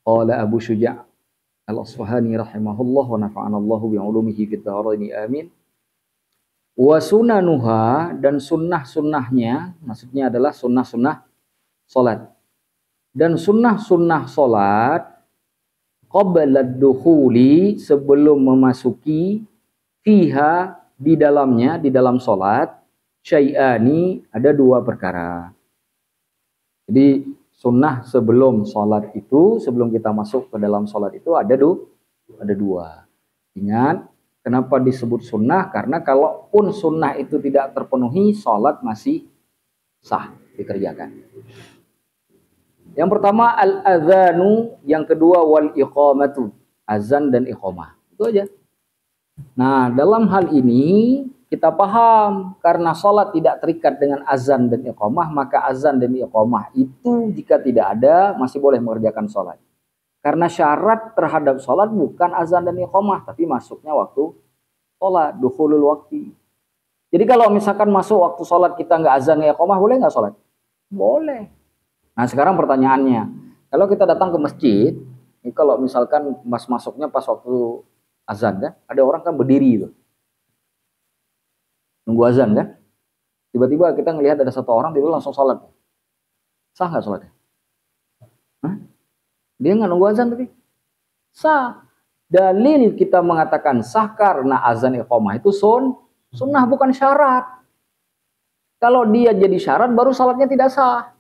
Qala Abu Syuja' Al-Asfahani rahimahullah wa nafa'anallahu bi'ulumihi fid dharaini amin. Wa sunanuha, dan sunnah-sunnahnya, maksudnya adalah sunnah-sunnah salat. Dan sunnah-sunnah salat qabla dukhuli, sebelum memasuki, fiha, di dalamnya, di dalam salat, syai'ani, ada dua perkara. Jadi sunnah sebelum sholat itu, sebelum kita masuk ke dalam sholat itu ada dua. Ingat, kenapa disebut sunnah? Karena kalaupun sunnah itu tidak terpenuhi, sholat masih sah dikerjakan. Yang pertama al-adhanu, yang kedua wal iqamatu, azan dan iqamah. Itu aja. Nah, dalam hal ini kita paham, karena sholat tidak terikat dengan azan dan iqamah, maka azan dan iqamah itu jika tidak ada, masih boleh mengerjakan sholat. Karena syarat terhadap sholat bukan azan dan iqamah, tapi masuknya waktu sholat, dukhulul waqti. Jadi kalau misalkan masuk waktu sholat kita nggak azan dan iqamah, boleh nggak sholat? Boleh. Nah sekarang pertanyaannya, kalau kita datang ke masjid, ini kalau misalkan masuknya pas waktu azan kan, ada orang kan berdiri itu. Nunggu azan kan, tiba-tiba kita ngelihat ada satu orang, dia langsung sholat. Sah nggak sholatnya? Hah? Dia nggak nunggu azan tapi sah. Dalil kita mengatakan sah karena azan iqamah itu sunnah, bukan syarat. Kalau dia jadi syarat, baru sholatnya tidak sah.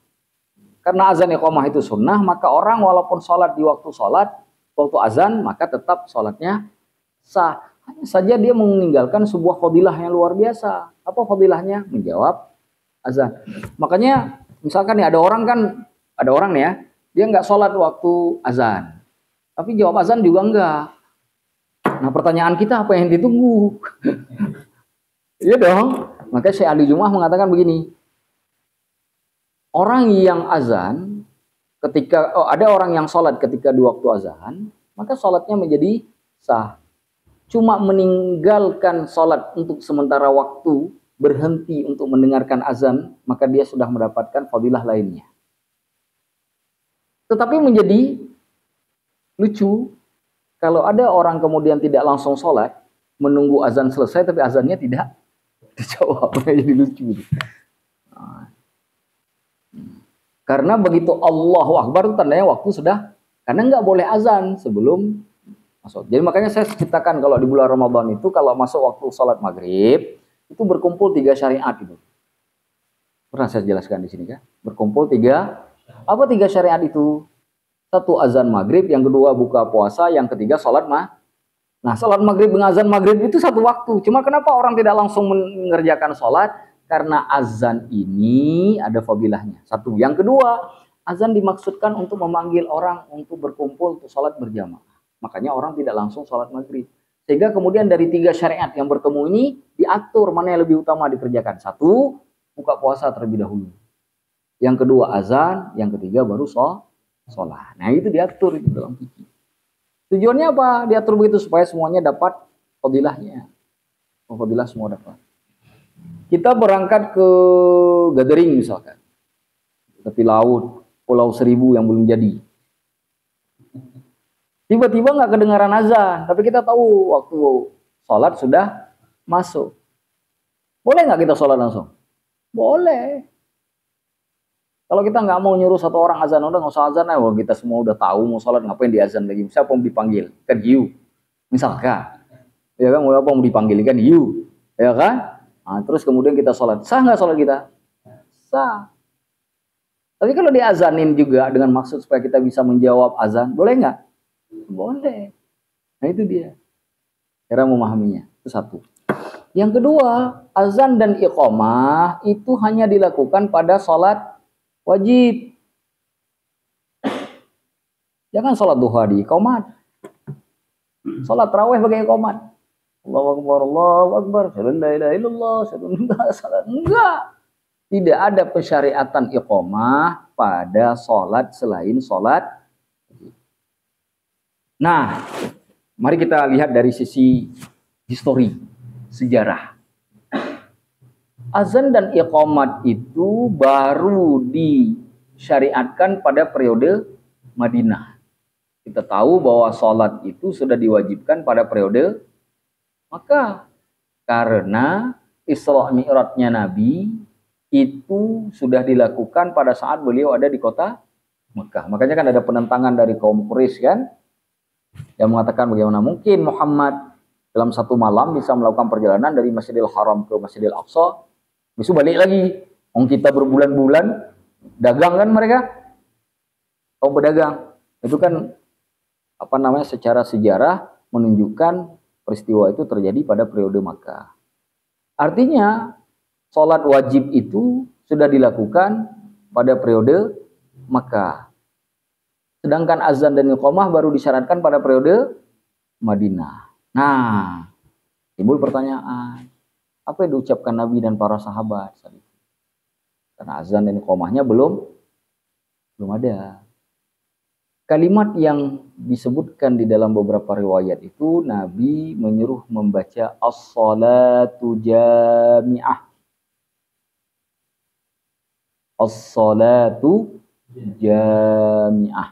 Karena azan iqamah itu sunnah, maka orang walaupun sholat di waktu sholat, waktu azan, maka tetap sholatnya sah. Hanya saja dia meninggalkan sebuah fadilah yang luar biasa. Apa fadilahnya? Menjawab azan. Makanya misalkan nih ada orang nih ya, dia nggak sholat waktu azan, tapi jawab azan juga enggak. Nah pertanyaan kita, apa yang ditunggu? Iya dong. Makanya Syekh Ali Jum'ah mengatakan begini, orang yang azan ketika ada orang yang sholat ketika di waktu azan, maka sholatnya menjadi sah. Cuma meninggalkan sholat untuk sementara waktu, berhenti untuk mendengarkan azan, maka dia sudah mendapatkan fadilah lainnya. Tetapi menjadi lucu, kalau ada orang kemudian tidak langsung sholat, menunggu azan selesai, tapi azannya tidak dijawab. Jadi lucu. Nah. Karena begitu Allahu Akbar, itu tandanya waktu sudah, karena nggak boleh azan sebelum masuk. Jadi makanya saya ceritakan kalau di bulan Ramadan itu kalau masuk waktu sholat maghrib itu berkumpul 3 syariat itu. Pernah saya jelaskan di sini kan? Berkumpul 3. Apa 3 syariat itu? 1 azan maghrib, yang kedua buka puasa, yang ketiga sholat Nah sholat maghrib dengan azan maghrib itu satu waktu. Cuma kenapa orang tidak langsung mengerjakan sholat? Karena azan ini ada fadilahnya. 1. Yang kedua, azan dimaksudkan untuk memanggil orang untuk berkumpul untuk sholat berjamaah. Makanya orang tidak langsung sholat maghrib. Sehingga kemudian dari 3 syariat yang bertemu ini diatur mana yang lebih utama dikerjakan. 1, buka puasa terlebih dahulu. Yang kedua azan, yang ketiga baru sholat. Nah itu diatur itu dalam fikih. Tujuannya apa? Diatur begitu supaya semuanya dapat fadilahnya. Fadilah semua dapat. Kita berangkat ke gathering misalkan, tepi laut, Pulau Seribu yang belum jadi. Tiba-tiba nggak kedengaran azan, tapi kita tahu waktu sholat sudah masuk. Boleh nggak kita sholat langsung? Boleh. Kalau kita nggak mau nyuruh satu orang azan, udah nggak usah azan, kita semua udah tahu mau sholat, ngapain di azan lagi? Siapa mau dipanggil? Kan you. Misalkan, ya kan, mau dipanggil kan you, ya kan? Nah, terus kemudian kita sholat, sah nggak sholat kita? Sah. Tapi kalau diazanin juga dengan maksud supaya kita bisa menjawab azan, boleh nggak? Boleh. Nah itu dia cara memahaminya. Itu 1. Yang kedua, azan dan iqamah itu hanya dilakukan pada sholat wajib. Jangan sholat duha di iqamat. Sholat tarawih pakai iqamat. Allahu Akbar, Allahu Akbar. La ilaha illallah. Enggak. Tidak ada pensyariatan iqamah pada sholat selain sholat. Nah, mari kita lihat dari sisi histori, sejarah. Azan dan iqamat itu baru disyariatkan pada periode Madinah. Kita tahu bahwa sholat itu sudah diwajibkan pada periode Makkah. Karena Isra Mi'rajnya Nabi itu sudah dilakukan pada saat beliau ada di kota Mekah. Makanya kan ada penentangan dari kaum Quraisy kan, yang mengatakan bagaimana mungkin Muhammad dalam satu malam bisa melakukan perjalanan dari Masjidil Haram ke Masjidil Aqsa, besok balik lagi. Kita berbulan-bulan dagang kan mereka, kaum pedagang. Itu kan secara sejarah menunjukkan peristiwa itu terjadi pada periode Makkah. Artinya sholat wajib itu sudah dilakukan pada periode Makkah. Sedangkan azan dan iqamah baru disyaratkan pada periode Madinah. Nah, timbul pertanyaan, apa yang diucapkan Nabi dan para sahabat saat itu? Karena azan dan iqamahnya belum ada. Kalimat yang disebutkan di dalam beberapa riwayat itu, Nabi menyuruh membaca as-salatu jami'ah. As-salatu jami'ah.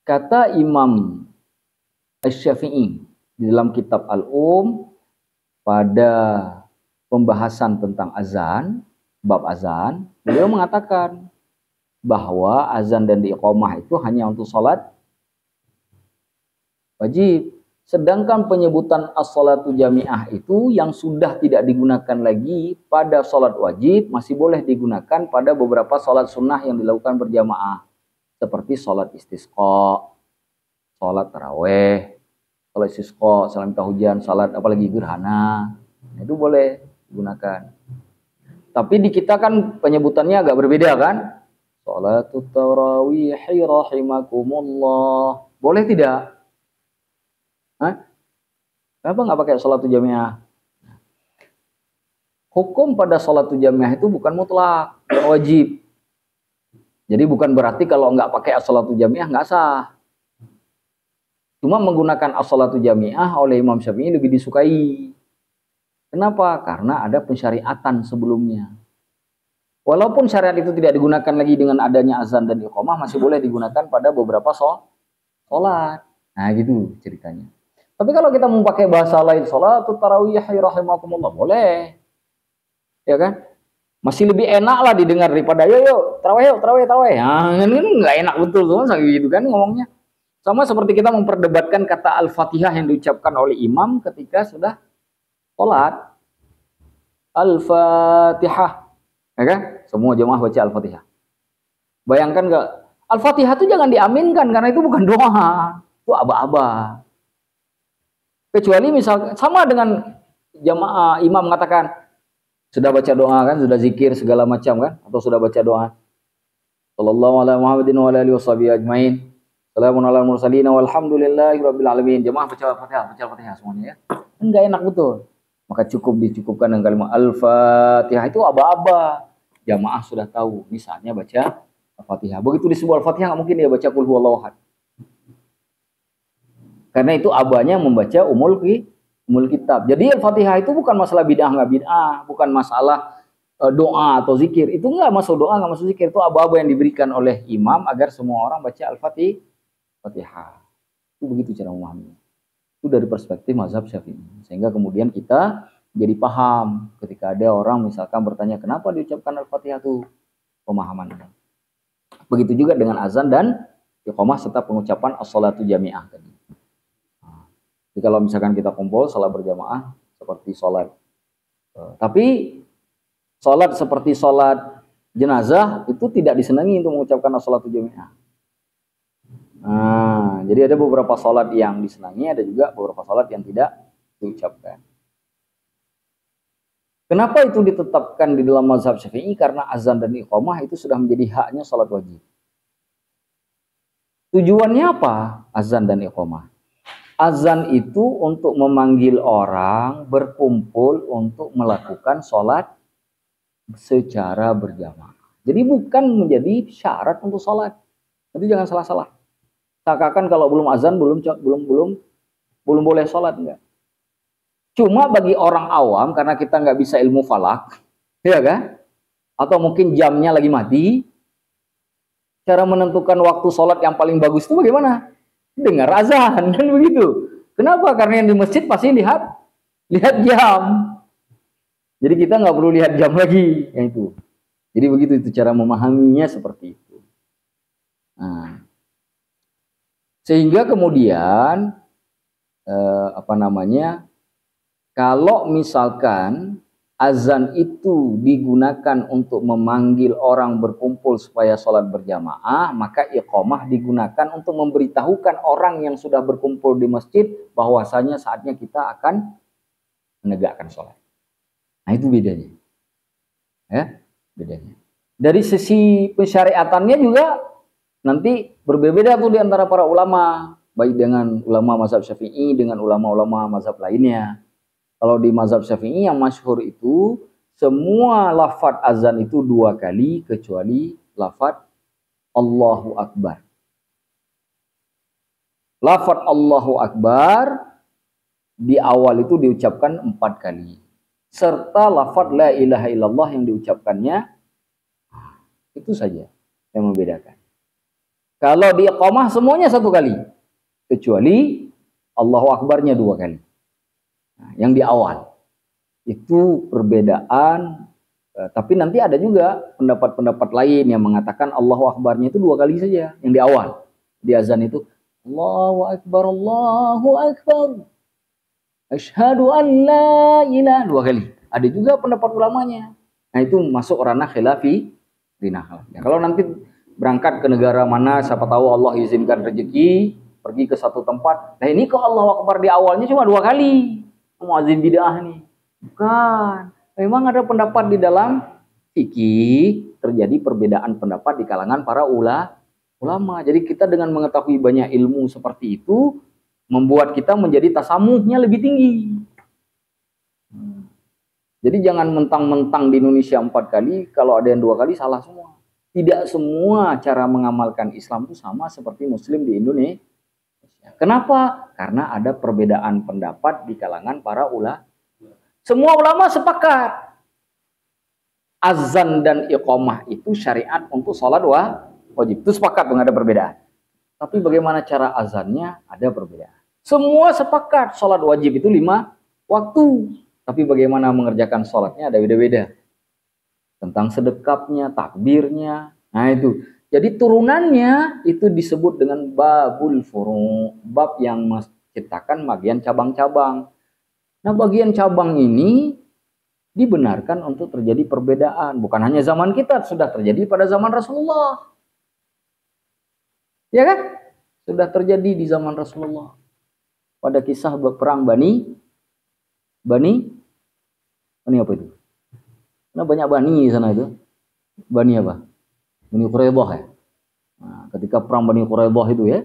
Kata Imam Asy-Syafi'i di dalam kitab pada pembahasan tentang azan, bab azan, beliau mengatakan bahwa azan dan iqamah itu hanya untuk salat wajib. Sedangkan penyebutan as-salatu jami'ah itu yang sudah tidak digunakan lagi pada salat wajib masih boleh digunakan pada beberapa salat sunnah yang dilakukan berjamaah. Seperti salat istisqa, salat taraweh, salat istisqa, salat minta hujan, salat apalagi gerhana. Itu boleh digunakan. Tapi di kita kan penyebutannya agak berbeda kan? Salatut tarawih rahimakumullah. Boleh tidak? Hah? Kenapa nggak pakai sholatul jamiah? Hukum pada sholatul jamiah itu bukan mutlak, bukan wajib. Jadi bukan berarti kalau nggak pakai sholatul jamiah nggak sah. Cuma menggunakan sholatul jamiah oleh Imam Syafi'i lebih disukai. Kenapa? Karena ada pensyariatan sebelumnya. Walaupun syariat itu tidak digunakan lagi dengan adanya azan dan iqamah, masih boleh digunakan pada beberapa sholat. Nah gitu ceritanya. Tapi kalau kita mau pakai bahasa lain, sholatut tarawih rahimakumullah, boleh. Ya kan? Masih lebih enak lah didengar daripada yuk tarawih. Nah, kan nggak enak betul tuh gitu kan ngomongnya. Sama seperti kita memperdebatkan kata Al-Fatihah yang diucapkan oleh imam ketika sudah sholat. Al-Fatihah. Ya kan? Semua jemaah baca Al-Fatihah. Bayangkan nggak? Al-Fatihah itu jangan diaminkan karena itu bukan doa. Itu aba-aba. Kecuali misal sama dengan jamaah imam mengatakan sudah baca doa kan, sudah zikir segala macam kan, atau sudah baca doa. Sallallahu alaihi Muhammadin wa alihi washabihi ajmain. Salamun alal mursalin walhamdulillahi rabbil alamin. Jemaah baca Al-Fatihah semuanya ya. Enggak enak betul. Maka cukup dicukupkan dengan kalimat Al-Fatihah, itu aba-aba. Jamaah sudah tahu, misalnya baca Al-Fatihah. Begitu disebut Al-Fatihah nggak mungkin dia baca Qul huwallahu ahad. Karena itu abahnya membaca umul kitab. Jadi Al-Fatihah itu bukan masalah bid'ah nggak bid'ah, bukan masalah doa atau zikir. Itu nggak masuk doa, nggak masuk zikir. Itu aba-aba yang diberikan oleh imam agar semua orang baca Al-Fatihah. Itu begitu cara memahaminya. Itu dari perspektif mazhab Syafi'i. Sehingga kemudian kita jadi paham ketika ada orang misalkan bertanya kenapa diucapkan Al-Fatihah itu pemahamannya. Begitu juga dengan azan dan iqamah serta pengucapan as-salatu jami'ah tadi. Jadi kalau misalkan kita kumpul salat berjamaah seperti salat, tapi salat seperti salat jenazah itu tidak disenangi untuk mengucapkan as-salatu jami'ah. Nah, jadi ada beberapa salat yang disenangi, ada juga beberapa salat yang tidak diucapkan. Kenapa itu ditetapkan di dalam mazhab Syafi'i? Karena azan dan iqamah itu sudah menjadi haknya salat wajib. Tujuannya apa? Azan dan iqamah. Azan itu untuk memanggil orang berkumpul untuk melakukan sholat secara berjamaah. Jadi bukan menjadi syarat untuk sholat. Jadi jangan salah-salah. Seakan kalau belum azan belum boleh sholat, enggak. Cuma bagi orang awam karena kita nggak bisa ilmu falak, ya kan? Atau mungkin jamnya lagi mati. Cara menentukan waktu sholat yang paling bagus itu bagaimana? Dengar azan, kan begitu. Kenapa? Karena yang di masjid pasti lihat jam. Jadi kita nggak perlu lihat jam lagi, yang itu. Jadi begitu itu cara memahaminya seperti itu. Nah, sehingga kemudian kalau misalkan azan itu digunakan untuk memanggil orang berkumpul supaya sholat berjamaah, maka iqamah digunakan untuk memberitahukan orang yang sudah berkumpul di masjid bahwasanya saatnya kita akan menegakkan sholat. Nah, itu bedanya. Ya, bedanya. Dari sisi pensyariatannya juga nanti berbeda tuh di antara para ulama, baik dengan ulama mazhab Syafi'i dengan ulama-ulama mazhab lainnya. Kalau di mazhab Syafi'i yang masyhur itu semua lafaz azan itu 2 kali kecuali lafaz Allahu Akbar. Lafaz Allahu Akbar di awal itu diucapkan 4 kali. Serta lafaz la ilaha illallah yang diucapkannya itu saja yang membedakan. Kalau di iqamah semuanya 1 kali kecuali Allahu Akbarnya 2 kali. Nah, yang di awal itu perbedaan, tapi nanti ada juga pendapat-pendapat lain yang mengatakan Allahu Akbarnya itu 2 kali saja yang di awal. Di azan itu Allahu Akbar, asyhadu an la ilaha, 2 kali. Ada juga pendapat ulamanya. Nah, itu masuk ranah khilafi dinahal. Ya, kalau nanti berangkat ke negara mana, siapa tahu Allah izinkan rezeki pergi ke satu tempat. Nah, ini kok Allahu Akbar di awalnya cuma 2 kali. Muadzin bid'ah nih. Bukan. Memang ada pendapat di dalam fikih, terjadi perbedaan pendapat di kalangan para ulama. Jadi kita dengan mengetahui banyak ilmu seperti itu membuat kita menjadi tasamuhnya lebih tinggi. Jadi jangan mentang-mentang di Indonesia 4 kali, kalau ada yang 2 kali salah semua. Tidak semua cara mengamalkan Islam itu sama seperti Muslim di Indonesia. Kenapa? Karena ada perbedaan pendapat di kalangan para ulama. Semua ulama sepakat azan dan iqamah itu syariat untuk sholat wajib. Itu sepakat, nggak ada perbedaan. Tapi bagaimana cara azannya ada perbedaan. Semua sepakat sholat wajib itu 5 waktu. Tapi bagaimana mengerjakan sholatnya ada beda-beda. Tentang sedekapnya, takbirnya. Nah itu. Jadi turunannya itu disebut dengan babul furu', bab yang menciptakan bagian cabang-cabang. Nah, bagian cabang ini dibenarkan untuk terjadi perbedaan. Bukan hanya zaman kita, sudah terjadi pada zaman Rasulullah. Ya kan? Sudah terjadi di zaman Rasulullah. Pada kisah perang Bani apa itu? Karena banyak Bani di sana itu. Bani apa? Bani Quraidah ya. Nah, ketika perang Bani Quraidah itu ya,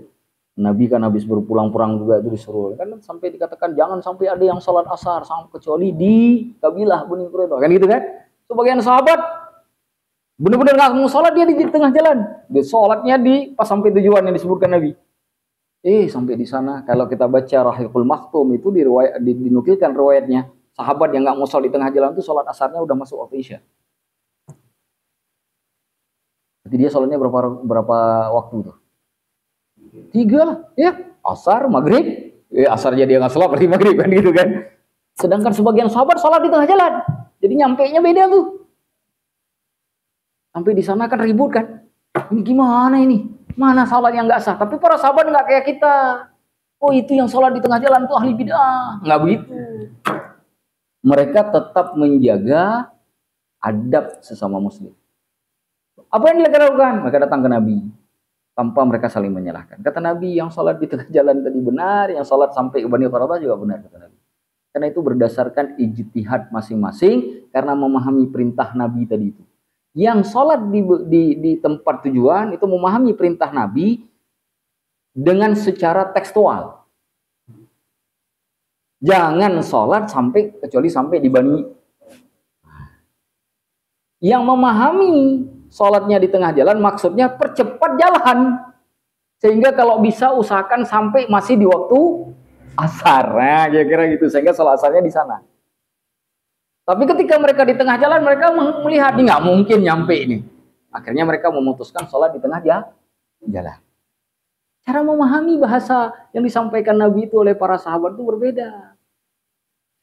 Nabi kan habis berpulang-pulang juga itu disuruh. Kan sampai dikatakan jangan sampai ada yang sholat asar kecuali di kabilah Bani Quraidah. Kan gitu kan? Sebagian sahabat benar-benar nggak mau sholat, dia di tengah jalan. Dia sholatnya pas sampai tujuan yang disebutkan Nabi. Sampai di sana kalau kita baca Rahiqul Maktum itu dinukilkan riwayatnya. Sahabat yang nggak mau sholat di tengah jalan itu sholat asarnya udah masuk waktu Isya. Jadi dia sholatnya berapa waktu tuh? 3 lah, ya. Asar, maghrib. Asar jadi nggak sholat, berarti maghrib kan gitu kan. Sedangkan sebagian sahabat sholat di tengah jalan. Jadi nyampenya beda tuh. Sampai di sana kan ribut kan. Ini gimana ini? Mana sholat yang nggak sah? Tapi para sahabat nggak kayak kita. Oh, itu yang sholat di tengah jalan tuh ahli bid'ah. Nggak begitu. Mereka tetap menjaga adab sesama muslim. Apa yang mereka lakukan? Mereka datang ke Nabi tanpa mereka saling menyalahkan. Kata Nabi, yang sholat di tengah jalan tadi benar, yang sholat sampai ke Bani Quraidah juga benar, kata Nabi. Karena itu berdasarkan ijtihad masing-masing karena memahami perintah Nabi tadi itu. Yang sholat di tempat tujuan itu memahami perintah Nabi dengan secara tekstual. Jangan sholat kecuali sampai di Bani. Yang memahami sholatnya di tengah jalan maksudnya percepat jalan. Sehingga kalau bisa usahakan sampai masih di waktu asar. Nah, kira-kira gitu. Sehingga sholat asarnya di sana. Tapi ketika mereka di tengah jalan, mereka melihat ini nggak mungkin nyampe ini. Akhirnya mereka memutuskan sholat di tengah jalan. Cara memahami bahasa yang disampaikan Nabi itu oleh para sahabat itu berbeda.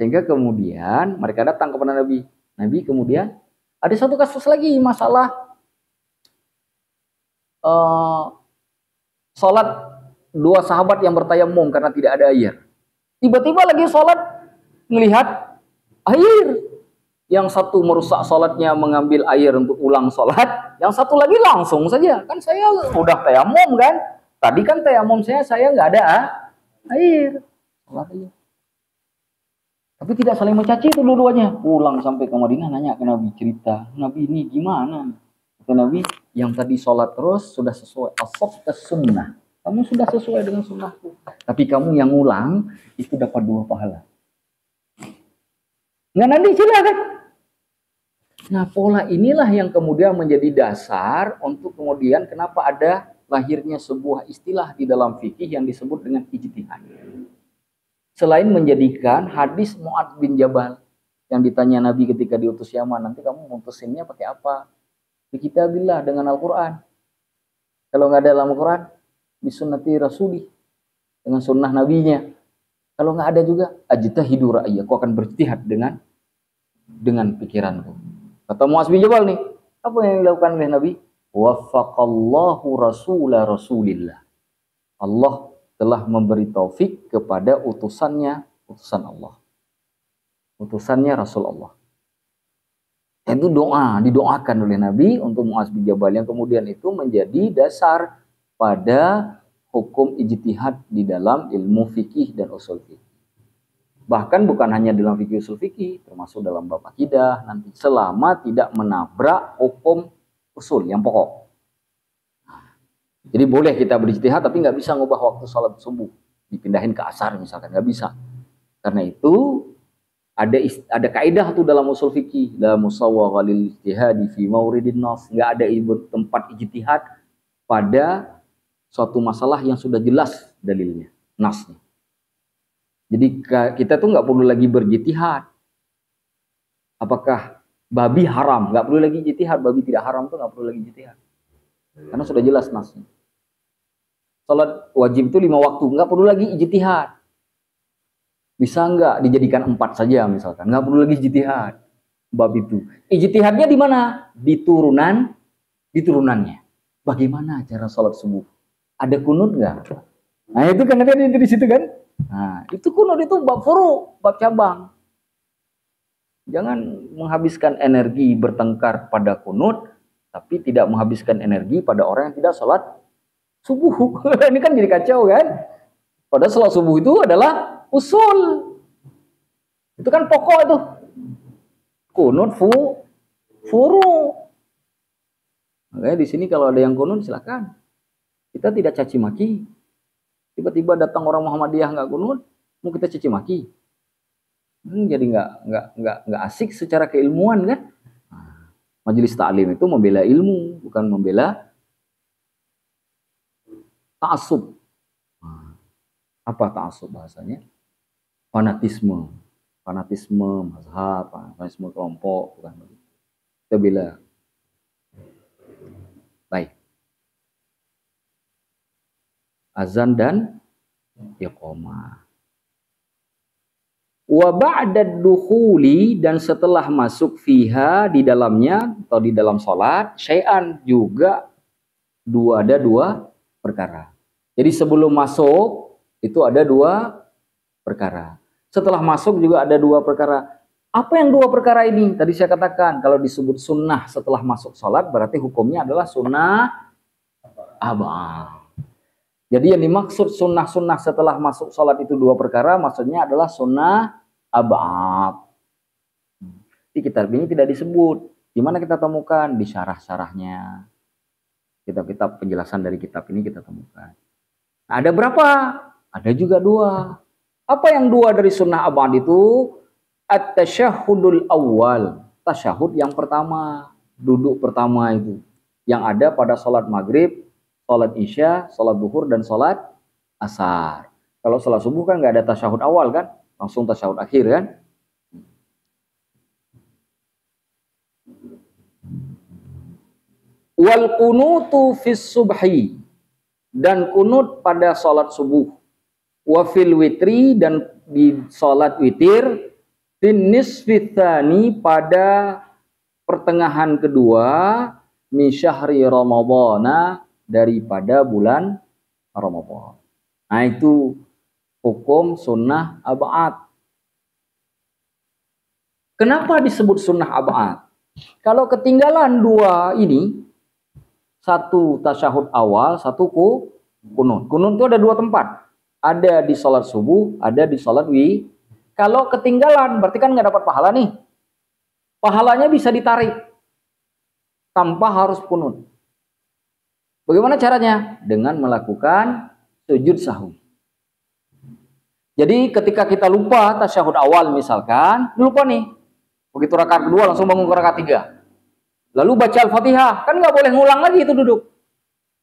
Sehingga kemudian mereka datang kepada Nabi. Nabi kemudian ada satu kasus lagi, masalah sholat dua sahabat yang bertayamum karena tidak ada air. Tiba-tiba lagi sholat melihat air. Yang satu merusak sholatnya mengambil air untuk ulang sholat, yang satu lagi langsung saja. Kan saya udah tayamum kan, tadi kan tayamum saya nggak ada air. Sholat aja. Tapi tidak saling mencaci itu dua-duanya. Pulang sampai ke Madinah nanya ke Nabi, cerita, Nabi ini gimana? Kata Nabi, yang tadi sholat terus sudah sesuai ashabta sunnah. Kamu sudah sesuai dengan sunnahku. Tapi kamu yang ulang itu dapat 2 pahala. Nggak nanti silakan. Nah, pola inilah yang kemudian menjadi dasar untuk kemudian kenapa ada lahirnya sebuah istilah di dalam fikih yang disebut dengan ijtihad. Selain menjadikan hadis Mu'adz bin Jabal yang ditanya Nabi ketika diutus Yaman, nanti kamu mutusinnya pakai apa? Bikitabillah, dengan Al-Quran. Kalau nggak ada dalam Al-Quran, bisunnati rasuli, dengan sunnah nabinya. Kalau nggak ada juga, ajtahidu ra'iyya, aku akan berjihad dengan pikiranku. Kata Mu'adz bin Jabal nih, apa yang dilakukan oleh Nabi? Waffaqallahu rasula rasulillah. Allah telah memberi taufik kepada utusan Allah. Utusannya Rasul Allah. Itu doa, didoakan oleh Nabi untuk Mu'adz bin Jabal yang kemudian itu menjadi dasar pada hukum ijtihad di dalam ilmu fikih dan usul fikih. Bahkan bukan hanya dalam fikih usul fikih, termasuk dalam bab akidah nanti, selama tidak menabrak hukum usul yang pokok. Jadi boleh kita berijtihad tapi nggak bisa ngubah waktu sholat subuh, dipindahin ke asar misalkan, nggak bisa. Karena itu ada kaidah tuh dalam usul fikih, la musawwagha lil ijtihadi fi mauridin nas, nggak ada tempat ijtihad pada suatu masalah yang sudah jelas dalilnya, nasnya. Jadi kita tuh nggak perlu lagi berijtihad. Apakah babi haram? Nggak perlu lagi ijtihad. Babi tidak haram tuh nggak perlu lagi ijtihad. Karena sudah jelas nasnya. Salat wajib itu 5 waktu, nggak perlu lagi ijtihad. Bisa nggak dijadikan 4 saja misalkan? Nggak perlu lagi ijtihad. Bab itu. Ijtihadnya di mana? Di turunannya. Bagaimana cara salat subuh? Ada kunut nggak? Nah itu kan ada di situ kan? Nah, itu kunut itu bab furu, bab cabang. Jangan menghabiskan energi bertengkar pada kunut, tapi tidak menghabiskan energi pada orang yang tidak sholat subuh. Ini kan jadi kacau kan? Padahal sholat subuh itu adalah usul. Itu kan pokok itu. Kunut furu. Makanya di sini kalau ada yang kunut silakan. Kita tidak caci maki. Tiba-tiba datang orang Muhammadiyah nggak kunut, mau kita caci maki. Jadi nggak asik secara keilmuan kan? Majelis taklim itu membela ilmu, bukan membela ta'assub. Apa ta'assub bahasanya? Fanatisme mazhab, fanatisme kelompok, bukan begitu. Kita bela. Baik. Azan dan iqamah. Wa ba'da dukhuli, dan setelah masuk fiha di dalamnya atau di dalam salat, syai'an juga ada 2 perkara. Jadi sebelum masuk itu ada 2 perkara. Setelah masuk juga ada 2 perkara. Apa yang 2 perkara ini? Tadi saya katakan kalau disebut sunnah setelah masuk salat berarti hukumnya adalah sunnah abah. Jadi yang dimaksud sunnah-sunnah setelah masuk sholat itu 2 perkara, maksudnya adalah sunnah ab'ad. Di kitab ini tidak disebut. Di mana kita temukan? Di syarah-syarahnya. Kitab-kitab penjelasan dari kitab ini kita temukan. Nah, ada berapa? Ada juga 2. Apa yang 2 dari sunnah ab'ad itu? At-tasyahudul awal. Tasyahud yang pertama. Duduk pertama itu. Yang ada pada sholat maghrib, sholat isya, sholat duhur, dan sholat asar. Kalau sholat subuh kan nggak ada tasyahud awal kan, langsung tasyahud akhir kan. Wal kunutu fis subhi, dan kunut pada salat subuh. Wa fil witri, dan di salat witir. Fin nisfi tsani, pada pertengahan kedua. Min syahri ramadhana, daripada bulan Ramadan. Nah, itu hukum sunnah ab'ad. Kenapa disebut sunnah ab'ad? Kalau ketinggalan dua ini, satu tasyahud awal, satu kunut. Kunut itu ada dua tempat. Ada di sholat subuh, ada di sholat Kalau ketinggalan, berarti kan nggak dapat pahala nih. Pahalanya bisa ditarik tanpa harus kunut. Bagaimana caranya? Dengan melakukan sujud sahwi. Jadi ketika kita lupa tasyahud awal misalkan, lupa nih. Begitu rakaat kedua langsung bangun ke rakaat 3. Lalu baca Al-Fatihah, kan nggak boleh ngulang lagi itu duduk.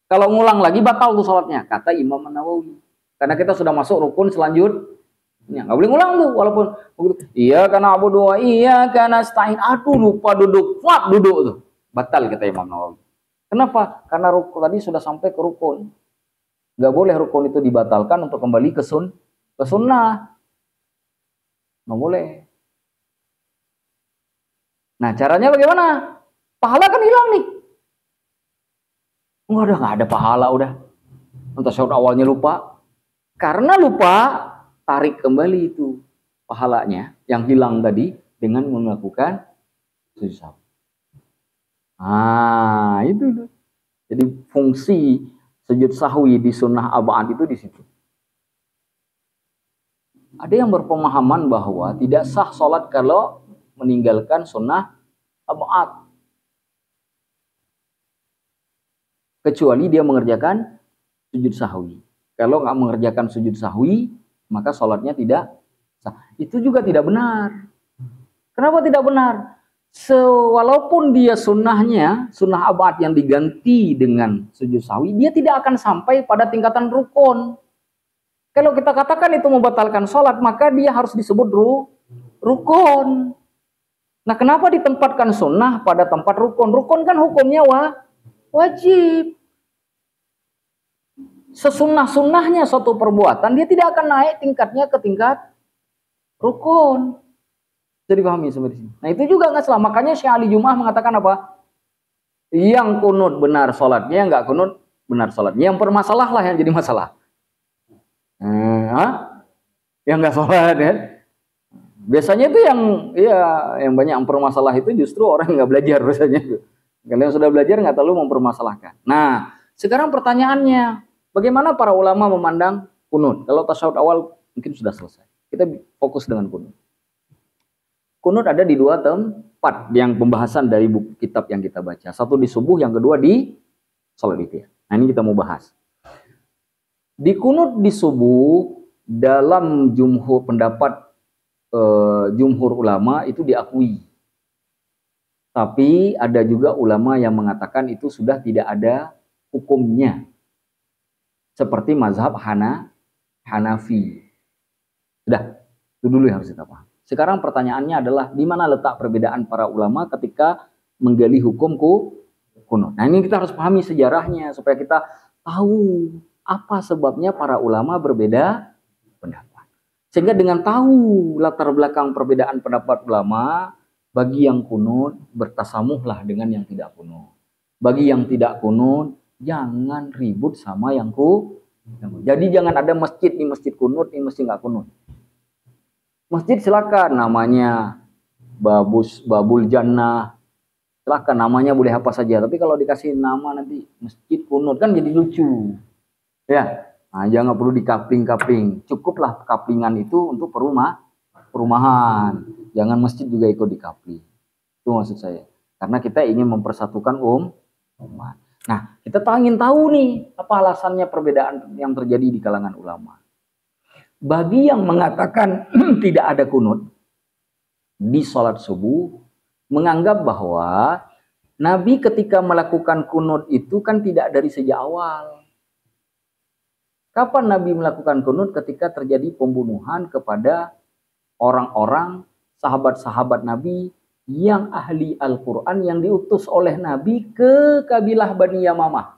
Kalau ngulang lagi batal tuh sholatnya, kata Imam Nawawi. Karena kita sudah masuk rukun selanjutnya, nggak boleh ngulang tuh. Walaupun iya karena Abu Dua, iya karena stain, aduh lupa duduk, duduk tuh, batal kata Imam Nawawi. Kenapa? Karena rukun tadi sudah sampai ke rukun. Nggak boleh rukun itu dibatalkan untuk kembali ke sunnah. Nggak boleh. Nah, caranya bagaimana? Pahala kan hilang nih. Udah nggak ada pahala udah. Untuk tasyahud awalnya lupa. Karena lupa, tarik kembali itu pahalanya yang hilang tadi dengan melakukan sujud sahwi. Ah, itu. Jadi fungsi sujud sahwi di sunnah ab'ad itu di situ. Ada yang berpemahaman bahwa tidak sah sholat kalau meninggalkan sunnah ab'ad, kecuali dia mengerjakan sujud sahwi. Kalau nggak mengerjakan sujud sahwi, maka sholatnya tidak sah. Itu juga tidak benar. Kenapa tidak benar? Walaupun dia sunnahnya, sunnah ab'ad yang diganti dengan sujud sahwi, dia tidak akan sampai pada tingkatan rukun. Kalau kita katakan itu membatalkan sholat, maka dia harus disebut rukun. Nah, kenapa ditempatkan sunnah pada tempat rukun? Rukun kan hukumnya wajib. Sesunnah-sunnahnya suatu perbuatan, dia tidak akan naik tingkatnya ke tingkat rukun. Jadi pahami seperti ini. Nah, itu juga nggak salah. Makanya Syekh Ali Jum'ah mengatakan apa? Yang kunut benar sholatnya, nggak kunut benar sholatnya. Yang bermasalah lah yang jadi masalah. Yang nggak sholat ya. Biasanya itu yang banyak mempermasalah itu justru orang yang nggak belajar biasanya. Kalau yang sudah belajar nggak terlalu mempermasalahkan. Nah, sekarang pertanyaannya, bagaimana para ulama memandang kunut? Kalau tasyahud awal mungkin sudah selesai. Kita fokus dengan kunut. Kunut ada di dua tempat yang pembahasan dari buku kitab yang kita baca. Satu di subuh, yang kedua di sholat witir. Nah, ini kita mau bahas. Di kunut di subuh, dalam pendapat jumhur ulama itu diakui. Tapi ada juga ulama yang mengatakan itu sudah tidak ada hukumnya. Seperti mazhab Hanafi. Sudah, itu dulu yang harus kita paham. Sekarang pertanyaannya adalah di mana letak perbedaan para ulama ketika menggali hukum kunut. Nah, ini kita harus pahami sejarahnya supaya kita tahu apa sebabnya para ulama berbeda pendapat. Sehingga dengan tahu latar belakang perbedaan pendapat ulama, bagi yang kunut bertasamuhlah dengan yang tidak kunut. Bagi yang tidak kunut, jangan ribut sama yang kunut. Jadi jangan ada masjid, ini masjid kunut, ini masjid nggak kunut. Masjid silakan namanya Babul Jannah, silakan namanya boleh apa saja. Tapi kalau dikasih nama nanti masjid kunut kan jadi lucu, ya. Nah, jangan perlu dikapling-kapling. Cukuplah kaplingan itu untuk perumahan. Jangan masjid juga ikut dikapling. Itu maksud saya. Karena kita ingin mempersatukan umat. Nah, kita ingin tahu nih apa alasannya perbedaan yang terjadi di kalangan ulama. Bagi yang mengatakan tidak ada kunut di sholat subuh, menganggap bahwa Nabi ketika melakukan kunut itu kan tidak dari sejak awal. Kapan Nabi melakukan kunut? Ketika terjadi pembunuhan kepada orang-orang sahabat-sahabat Nabi yang ahli Al-Quran yang diutus oleh Nabi ke kabilah Bani Yamamah.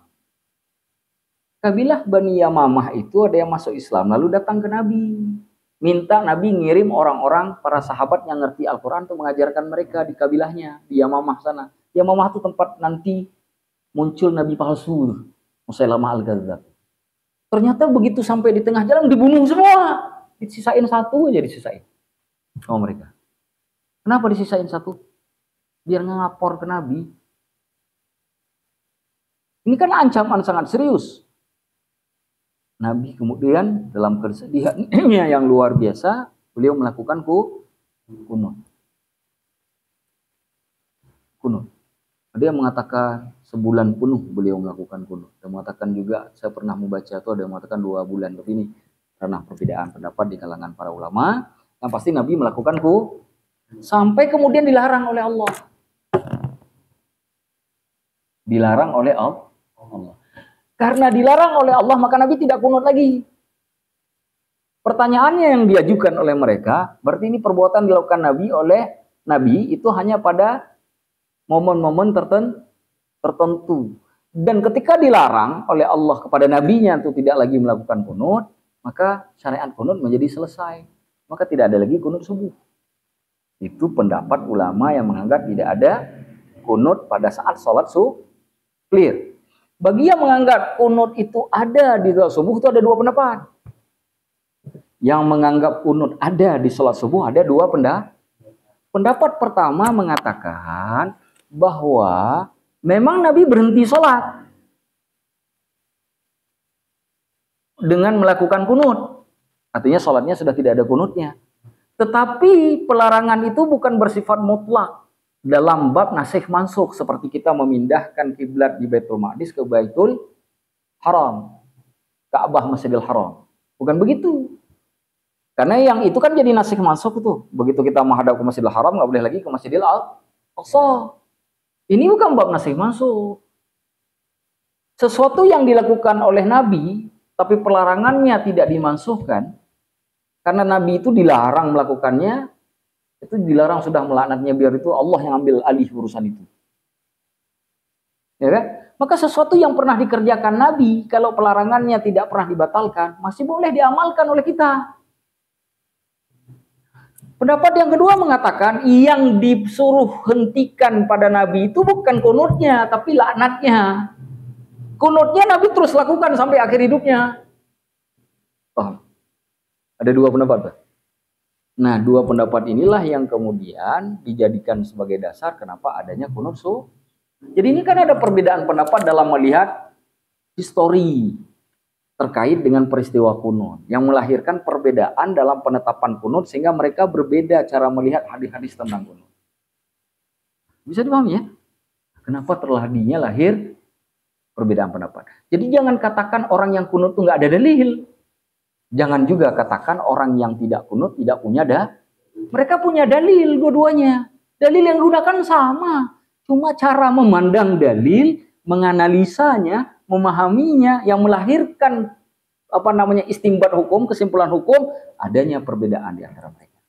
Kabilah Bani Yamamah itu ada yang masuk Islam lalu datang ke Nabi. Minta Nabi ngirim orang-orang para sahabat yang ngerti Al-Quran untuk mengajarkan mereka di kabilahnya, di Yamamah sana. Yamamah itu tempat nanti muncul Nabi palsu, Musailamah Al-Kadzdzab. Ternyata begitu sampai di tengah jalan dibunuh semua. Disisain satu aja disisain. Oh mereka. Kenapa disisain satu? Biar ngapor ke Nabi. Ini kan ancaman sangat serius. Nabi kemudian dalam kesedihannya yang luar biasa, beliau melakukan kunut. Ada yang mengatakan sebulan penuh beliau melakukan kunut. Ada yang mengatakan juga, saya pernah membaca itu ada yang mengatakan 2 bulan. Tapi ini karena perbedaan pendapat di kalangan para ulama. Yang pasti Nabi melakukan kunut. Sampai kemudian dilarang oleh Allah. Dilarang oleh Allah. Karena dilarang oleh Allah, maka Nabi tidak kunut lagi. Pertanyaannya yang diajukan oleh mereka, berarti ini perbuatan dilakukan Nabi oleh Nabi itu hanya pada momen-momen tertentu. Dan ketika dilarang oleh Allah kepada Nabinya untuk tidak lagi melakukan kunut, maka syariat kunut menjadi selesai. Maka tidak ada lagi kunut subuh. Itu pendapat ulama yang menganggap tidak ada kunut pada saat sholat clear. Bagi yang menganggap kunut itu ada di sholat subuh itu ada 2 pendapat. Yang menganggap kunut ada di sholat subuh ada 2 pendapat. Pendapat pertama mengatakan bahwa memang Nabi berhenti sholat dengan melakukan kunut. Artinya sholatnya sudah tidak ada kunutnya. Tetapi pelarangan itu bukan bersifat mutlak. Dalam bab nasikh mansukh seperti kita memindahkan kiblat di Baitul Maqdis ke Baitul Haram, Ka'bah Masjidil Haram. Bukan begitu. Karena yang itu kan jadi nasikh mansukh itu. Begitu kita menghadap ke Masjidil Haram nggak boleh lagi ke Masjidil Aqsa. Ini bukan bab nasikh mansukh. Sesuatu yang dilakukan oleh Nabi tapi pelarangannya tidak dimansuhkan karena Nabi itu dilarang melakukannya. Itu dilarang sudah melaknatnya biar itu Allah yang ambil alih urusan itu. Ya kan? Maka sesuatu yang pernah dikerjakan Nabi kalau pelarangannya tidak pernah dibatalkan masih boleh diamalkan oleh kita. Pendapat yang kedua mengatakan yang disuruh hentikan pada Nabi itu bukan kunutnya tapi laknatnya. Kunutnya Nabi terus lakukan sampai akhir hidupnya. Oh, ada 2 pendapat. Nah, 2 pendapat inilah yang kemudian dijadikan sebagai dasar kenapa adanya kunut subuh. Jadi ini kan ada perbedaan pendapat dalam melihat histori terkait dengan peristiwa kunut yang melahirkan perbedaan dalam penetapan kunut sehingga mereka berbeda cara melihat hadis-hadis tentang kunut. Bisa dipahami ya? Kenapa terjadinya lahir perbedaan pendapat. Jadi jangan katakan orang yang kunut itu nggak ada dalil. Jangan juga katakan orang yang tidak kunut tidak punya Mereka punya dalil dua-duanya. Dalil yang digunakan sama. Cuma cara memandang dalil, menganalisanya, memahaminya, yang melahirkan istimbat hukum, kesimpulan hukum, adanya perbedaan di antara mereka.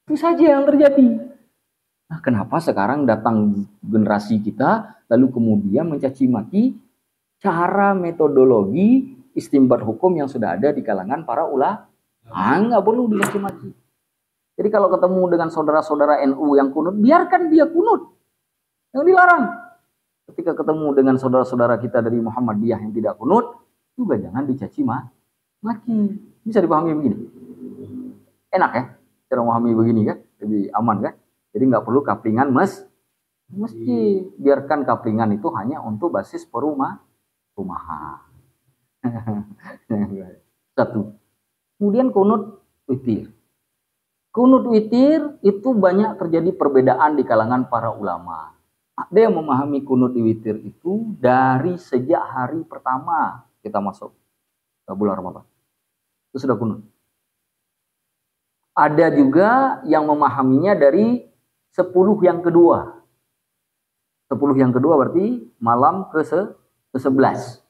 Itu saja yang terjadi. Nah, kenapa sekarang datang generasi kita, lalu kemudian mencaci maki cara metodologi istimbat hukum yang sudah ada di kalangan para ulama? Nggak perlu dicaci maki. Jadi kalau ketemu dengan saudara-saudara NU yang kunut, biarkan dia kunut. Yang dilarang. Ketika ketemu dengan saudara-saudara kita dari Muhammadiyah yang tidak kunut, juga jangan dicaci maki. Bisa dipahami begini? Enak ya? Cara memahami begini kan? Lebih aman kan? Jadi nggak perlu kaplingan masjid. Biarkan kaplingan itu hanya untuk basis rumahan. Satu. Kemudian kunut witir. Kunut witir itu banyak terjadi perbedaan di kalangan para ulama. Ada yang memahami kunut witir itu dari sejak hari pertama kita masuk ke bulan Ramadan. Itu sudah kunut. Ada juga yang memahaminya dari 10 yang kedua. 10 yang kedua berarti malam ke-11.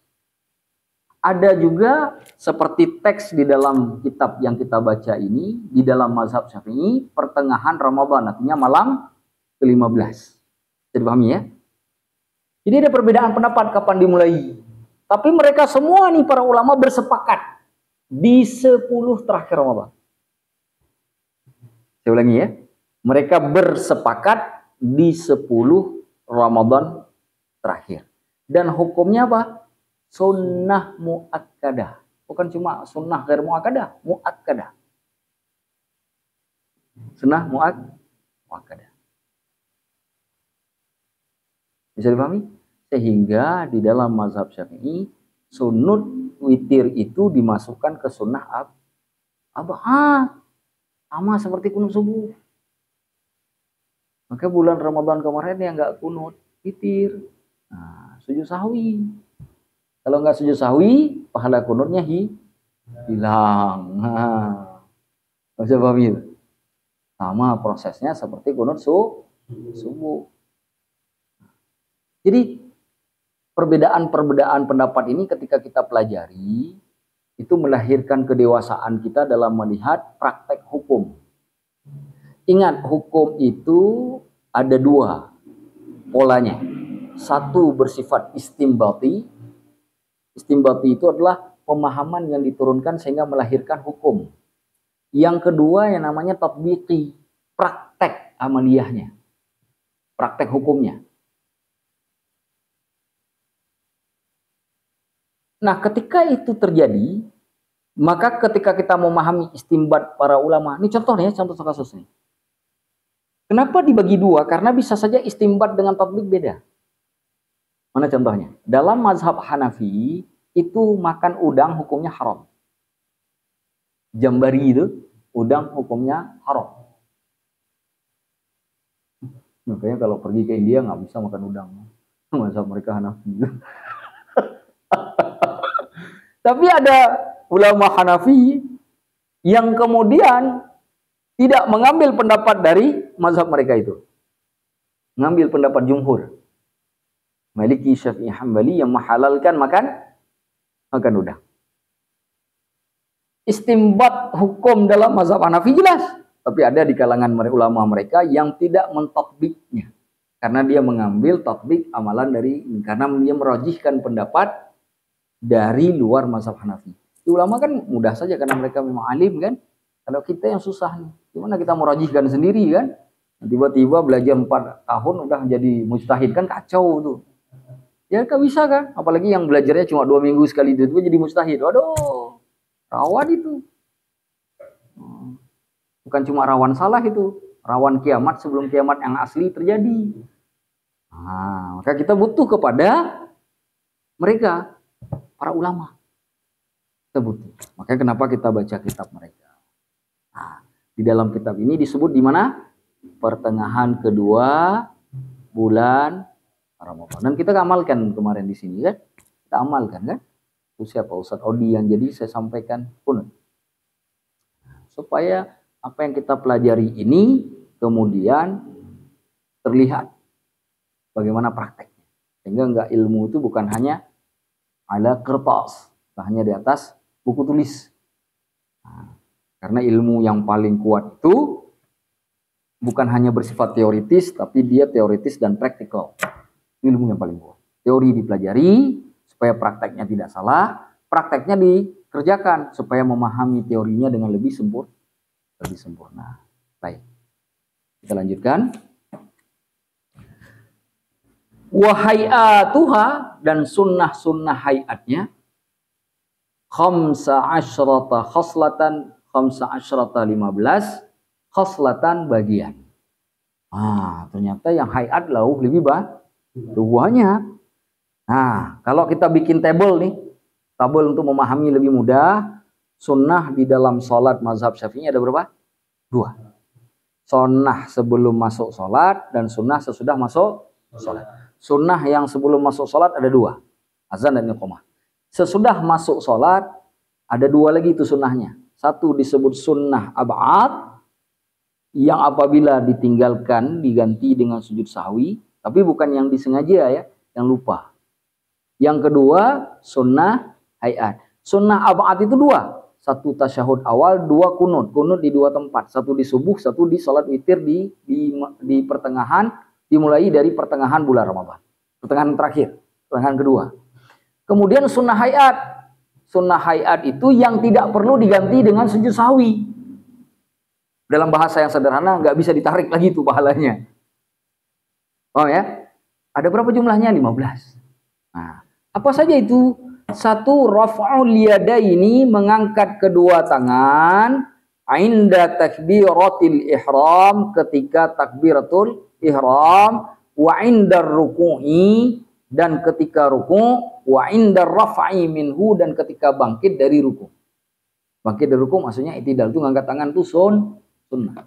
Ada juga seperti teks di dalam kitab yang kita baca ini, di dalam mazhab Syafi'i, pertengahan Ramadan, artinya malam ke-15. Jadi pahami ya? Jadi ada perbedaan pendapat kapan dimulai. Tapi mereka semua nih para ulama bersepakat di 10 terakhir Ramadan. Saya ulangi ya. Mereka bersepakat di 10 Ramadan terakhir. Dan hukumnya apa? Sunnah muakkadah. Bukan cuma sunnah ghair muakkadah, muakkadah. Sunnah muakkadah. Bisa dipahami? Sehingga di dalam mazhab Syafi'i, sunut witir itu dimasukkan ke sunnah abad. Sama seperti kunut subuh. Maka bulan Ramadan kemarin yang nggak kunut witir, nah, sujud sahwi. Kalau nggak sujud sahwi, pahala kunutnya hilang. Nah, bisa pahami? Sama prosesnya seperti kunut subuh. Jadi perbedaan pendapat ini ketika kita pelajari, itu melahirkan kedewasaan kita dalam melihat praktek hukum. Ingat, hukum itu ada 2 polanya. Satu bersifat istimbati. Istimbati itu adalah pemahaman yang diturunkan sehingga melahirkan hukum. Yang kedua yang namanya tatbiqi, praktek amaliyahnya, praktek hukumnya. Nah, ketika itu terjadi, maka ketika kita memahami istimbat para ulama, ini contohnya, contoh kasus nih. Kenapa dibagi 2? Karena bisa saja istimbat dengan tatbik beda. Mana contohnya? Dalam mazhab Hanafi, itu makan udang hukumnya haram. Jambari itu, udang hukumnya haram. Makanya kalau pergi ke India nggak bisa makan udang. Mazhab mereka Hanafi. Tapi ada ulama Hanafi yang kemudian tidak mengambil pendapat dari mazhab mereka itu. Mengambil pendapat jumhur. Maliki, Syafi'i, Hambali yang menghalalkan makan udang. Istimbat hukum dalam mazhab Hanafi jelas. Tapi ada di kalangan ulama mereka yang tidak mentatbiknya. Karena dia mengambil tatbik amalan karena dia merajihkan pendapat dari luar mazhab Hanafi. Ulama kan mudah saja karena mereka memang alim kan. Kalau kita yang susah nih, gimana kita merajihkan sendiri kan? Tiba-tiba belajar 4 tahun udah jadi mujtahid kan kacau tuh. Ya kan bisa kan? Apalagi yang belajarnya cuma 2 minggu sekali itu jadi mujtahid. Waduh, rawan itu. Bukan cuma rawan salah itu, rawan kiamat sebelum kiamat yang asli terjadi. Nah, maka kita butuh kepada mereka, para ulama. Kita butuh. Makanya kenapa kita baca kitab mereka. Nah, di dalam kitab ini disebut di mana? Pertengahan kedua bulan Ramadan. Dan kita amalkan kemarin di sini kan? Kita amalkan kan? Itu siapa? Ustadz Odi yang jadi saya sampaikan pun. Supaya apa yang kita pelajari ini kemudian terlihat bagaimana prakteknya. Sehingga enggak ilmu itu bukan hanya ala kertas, hanya di atas buku tulis. Nah, karena ilmu yang paling kuat itu bukan hanya bersifat teoritis, tapi dia teoritis dan praktikal. Ilmu yang paling kuat. Teori dipelajari supaya prakteknya tidak salah, prakteknya dikerjakan supaya memahami teorinya dengan lebih sempurna. Baik, kita lanjutkan. Wahayatuha, dan sunnah hayatnya 15 khoslatan, 15 khoslatan bagian. Ternyata yang hayat lebih banyak. Nah, kalau kita bikin tabel untuk memahami lebih mudah, sunnah di dalam sholat mazhab Syafi'i ada berapa? 2. Sunnah sebelum masuk sholat dan sunnah sesudah masuk sholat. Sunnah yang sebelum masuk sholat ada 2, azan dan iqamah. Sesudah masuk sholat ada 2 lagi itu sunnahnya. Satu disebut sunnah ab'ad, yang apabila ditinggalkan diganti dengan sujud sahwi, tapi bukan yang disengaja ya, yang lupa. Yang kedua sunnah hayat. Sunnah ab'ad itu 2. satu tasyahud awal, dua kunut. Kunut di dua tempat, satu di subuh, satu di salat witir di pertengahan, dimulai dari pertengahan bulan Ramadan. Pertengahan terakhir, pertengahan kedua. Kemudian sunnah hayat. Sunnah hayat itu yang tidak perlu diganti dengan sujud sahwi. Dalam bahasa yang sederhana, nggak bisa ditarik lagi itu pahalanya. Oh ya, ada berapa jumlahnya? 15. Nah, apa saja itu? Satu, raf'ul yadaini, mengangkat kedua tangan, inda takbiratil ihram, ketika takbiratul ihram, wa indar ruku'i, dan ketika ruku', wa indar raf'i minhu, dan ketika bangkit dari ruku'. Bangkit dari ruku' maksudnya i'tidal, itu ngangkat tangan itu sunnah.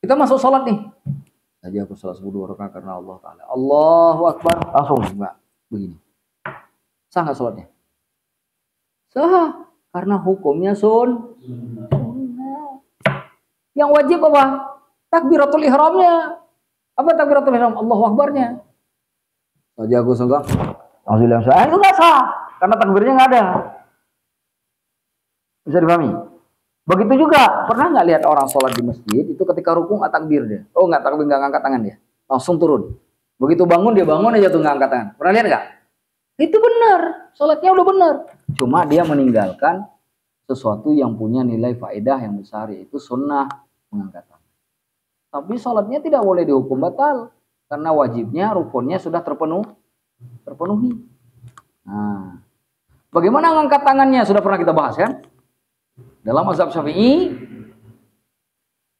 Kita masuk sholat nih. Tadi aku sholat subuh 2 rakaat karena Allah Ta'ala. Allahu Akbar. Langsung enggak begini. Sah nggak sholatnya? Sah. Karena hukumnya sunnah. Yang wajib apa? Takbiratul ihramnya. Apa takbiratul ihram? Allahu Akbarnya. Tadi aku senggang. Alhamdulillah. Itu nggak sah. Karena takbirnya nggak ada. Bisa dipahami? Begitu juga, pernah nggak lihat orang sholat di masjid, itu ketika rukuk nggak takbir dia. Oh nggak takbir, nggak ngangkat tangan dia. Langsung turun. Begitu bangun, dia bangun aja tuh nggak angkat tangan. Pernah lihat nggak? Itu benar, sholatnya udah benar. Cuma dia meninggalkan sesuatu yang punya nilai faedah yang besar, yaitu sunnah mengangkat tangan. Tapi sholatnya tidak boleh dihukum batal. Karena wajibnya, rukunnya sudah terpenuhi. Nah, bagaimana mengangkat tangannya? Sudah pernah kita bahas kan? Dalam mazhab Syafi'i,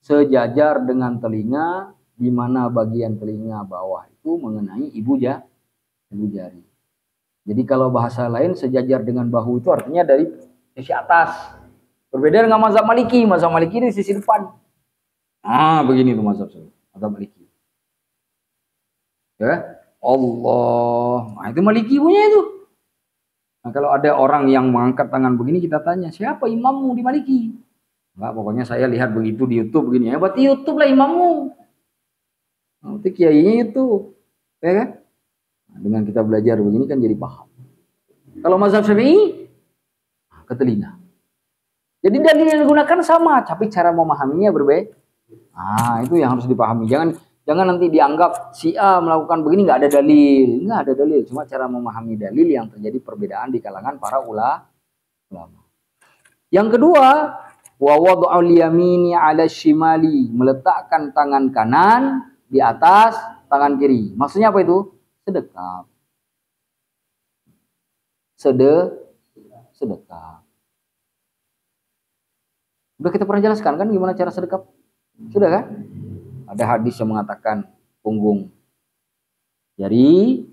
sejajar dengan telinga, di mana bagian telinga bawah itu mengenai ibu jari. Jadi kalau bahasa lain, sejajar dengan bahu itu artinya dari sisi atas. Berbeda dengan mazhab Maliki. Mazhab Maliki di sisi depan. Ah, begini tuh mazhab Maliki. Ya, Allah. Nah, itu Maliki punya itu. Nah, kalau ada orang yang mengangkat tangan begini, kita tanya, siapa imammu di Maliki? Enggak, pokoknya saya lihat begitu di YouTube begini. Ya, berarti YouTube lah imammu. Nanti kiainya itu. Ya kan? Nah, dengan kita belajar begini kan jadi paham. Kalau mazhab Syafi'i, ke telinga. Jadi dalil yang digunakan sama, tapi cara memahaminya berbeda. Nah, itu yang harus dipahami. Jangan nanti dianggap si A melakukan begini nggak ada dalil. Nggak ada dalil, cuma cara memahami dalil yang terjadi perbedaan di kalangan para ulama. Yang kedua, wa wad'ul yamini 'ala shimali, meletakkan tangan kanan di atas tangan kiri. Maksudnya apa itu? Sedekap. Sedekap. Udah kita pernah jelaskan kan gimana cara sedekap? Sudah kan? Ada hadis yang mengatakan punggung jari,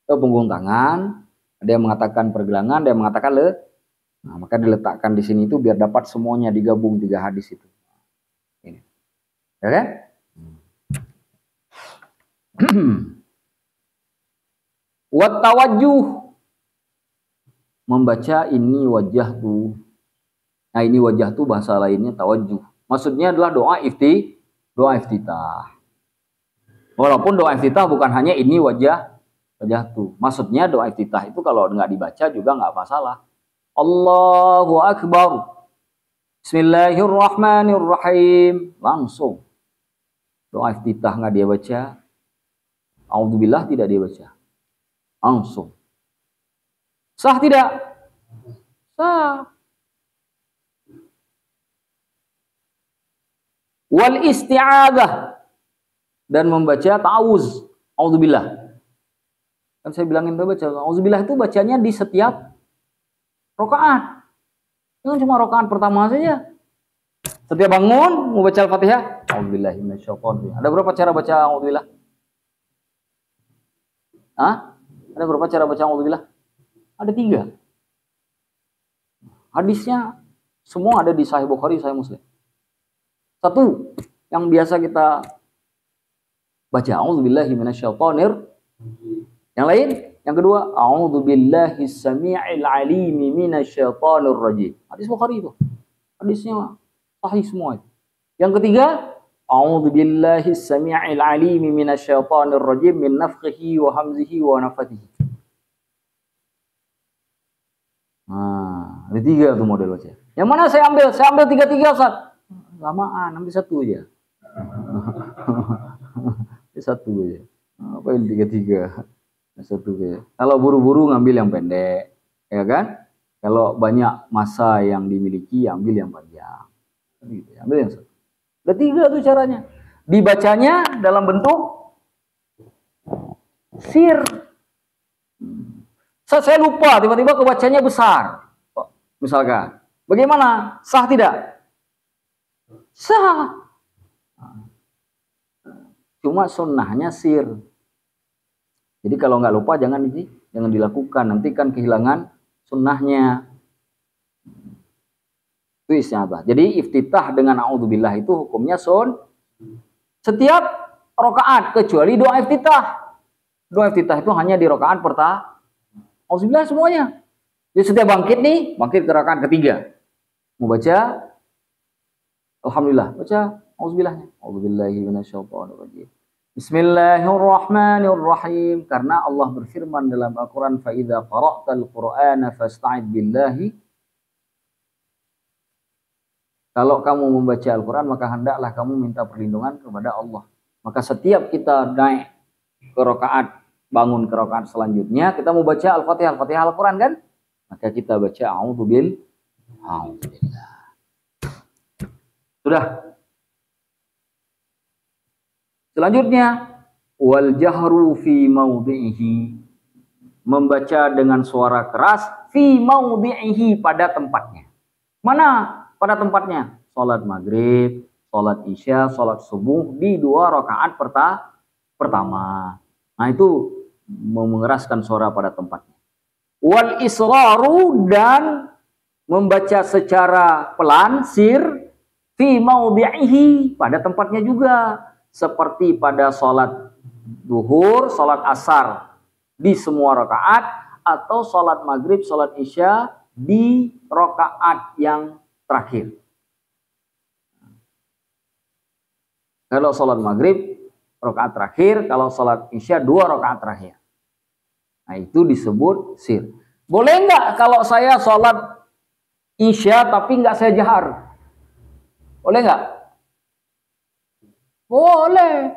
atau punggung tangan, ada yang mengatakan pergelangan, ada yang mengatakan nah, maka diletakkan di sini itu biar dapat semuanya digabung 3 hadis itu. Ini. Ya kan? Wat tawajjuh, membaca ini wajah tuh. Nah, ini wajah tuh bahasa lainnya tawajjuh. Maksudnya adalah doa iftitah. Walaupun doa iftitah bukan hanya ini wajah tuh. Maksudnya doa iftitah itu kalau nggak dibaca juga nggak masalah. Allahu Akbar. Bismillahirrahmanirrahim. Langsung. Doa iftitah nggak dia baca. A'udzubillah tidak dia baca. Langsung. Sah tidak? Sah. Wal isti'adzah, dan membaca ta'awuz, a'udzubillah. Kan saya bilangin tuh baca a'udzubillah itu bacanya di setiap rakaat. Jangan cuma rakaat pertama saja. Setiap bangun mau baca Al-Fatihah, a'udzubillahi minasyaitonir. Ada berapa cara baca a'udzubillah? Hah? Ada berapa cara baca a'udzubillah? Ada 3. Hadisnya semua ada di Sahih Bukhari, Sahih Muslim. 1 yang biasa kita baca, a'udzubillahi minasyaitonir. Yang lain, yang kedua, a'udzubillahi samii'il 'aliimi minasyaitonir rajim. Hadis Bukhari itu. Hadisnya sahih semua itu. Yang ketiga, a'udzubillahi samii'il 'aliimi minasyaitonir rajim min nafthihi wa hamzihi wa nafthihi. Nah, Ada 3 tuh model baca. Yang mana saya ambil? Saya ambil 3-3 Ustaz. Lamaan, ambil 1 aja. Satu aja. Apa yang 3-3? 1 aja. Kalau buru-buru ngambil yang pendek, ya kan? Kalau banyak masa yang dimiliki, ambil yang panjang. Ambil yang 1. Ada 3 tuh caranya. Dibacanya dalam bentuk sir. Saya lupa, tiba-tiba kebacanya besar. Misalkan, bagaimana? Sah tidak? Sah. Cuma sunnahnya sir. Jadi kalau nggak lupa jangan dilakukan. Nanti kan kehilangan sunnahnya. Itu isinya apa? Jadi iftitah dengan a'udzubillah itu hukumnya setiap rakaat kecuali doa iftitah. Doa iftitah itu hanya di rakaat pertama. A'udzubillah semuanya. Jadi setiap bangkit ke rakaat ketiga. Mau baca alhamdulillah, baca a'udzubillahnya. A'udzubillahi minasyaitonirrajim. Bismillahirrahmanirrahim. Karena Allah berfirman dalam Al-Qur'an, fa idza qara'tal qur'ana fasta'id billahi. Kalau kamu membaca Al-Qur'an maka hendaklah kamu minta perlindungan kepada Allah. Maka setiap kita naik ke rakaat, bangun ke rakaat selanjutnya, kita mau baca Al-Fatihah, Al-Fatihah Al-Qur'an kan? Maka kita baca a'udzubillah. Sudah. Selanjutnya, wal jahru fi maudhihi. Membaca dengan suara keras fi maudhihi, pada tempatnya. Mana pada tempatnya? Salat maghrib, salat isya, salat subuh di 2 rakaat pertama. Nah itu mengeraskan suara pada tempatnya. Wal israru, dan membaca secara pelan sir fi maudhihi, pada tempatnya juga, seperti pada salat duhur, salat asar di semua rakaat, atau salat maghrib, salat isya di rakaat yang terakhir. Kalau salat maghrib rakaat terakhir, kalau salat isya 2 rakaat terakhir. Nah itu disebut sir. Boleh nggak kalau saya salat isya tapi nggak saya jahar? Boleh nggak? Boleh.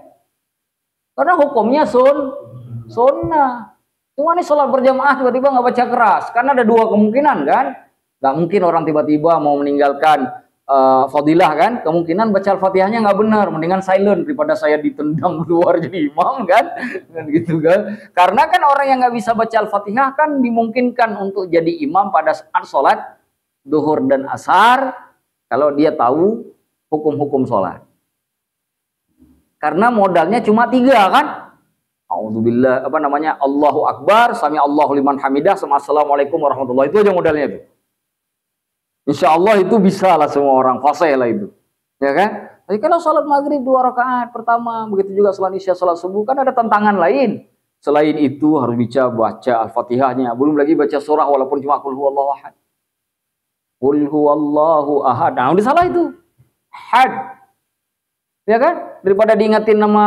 Karena hukumnya sunnah. Cuma nih sholat berjamaah tiba-tiba nggak baca keras. Karena ada 2 kemungkinan kan. Nggak mungkin orang tiba-tiba mau meninggalkan fadilah kan. Kemungkinan baca Al-Fatihahnya nggak benar. Mendingan silent daripada saya ditendang keluar jadi imam kan. Gitu kan. Karena kan orang yang nggak bisa baca Al-Fatihah kan dimungkinkan untuk jadi imam pada saat sholat duhur dan asar. Kalau dia tahu hukum-hukum sholat. Karena modalnya cuma 3 kan. A'udzubillah, Allahu Akbar, sami Allahu liman hamidah, sama assalamualaikum warahmatullahi, itu aja modalnya itu. Insya Allah itu bisa lah semua orang, fasih lah itu. Ya kan? Tapi kalau sholat maghrib 2 rakaat pertama, begitu juga sholat isya, sholat subuh, kan ada tantangan lain. Selain itu harus baca Al-Fatihahnya, belum lagi baca surah walaupun cuma qul huwallahu ahad. Qul huwallahu ahad. Nah, udah salah itu. Had. Ya kan? Daripada diingatin nama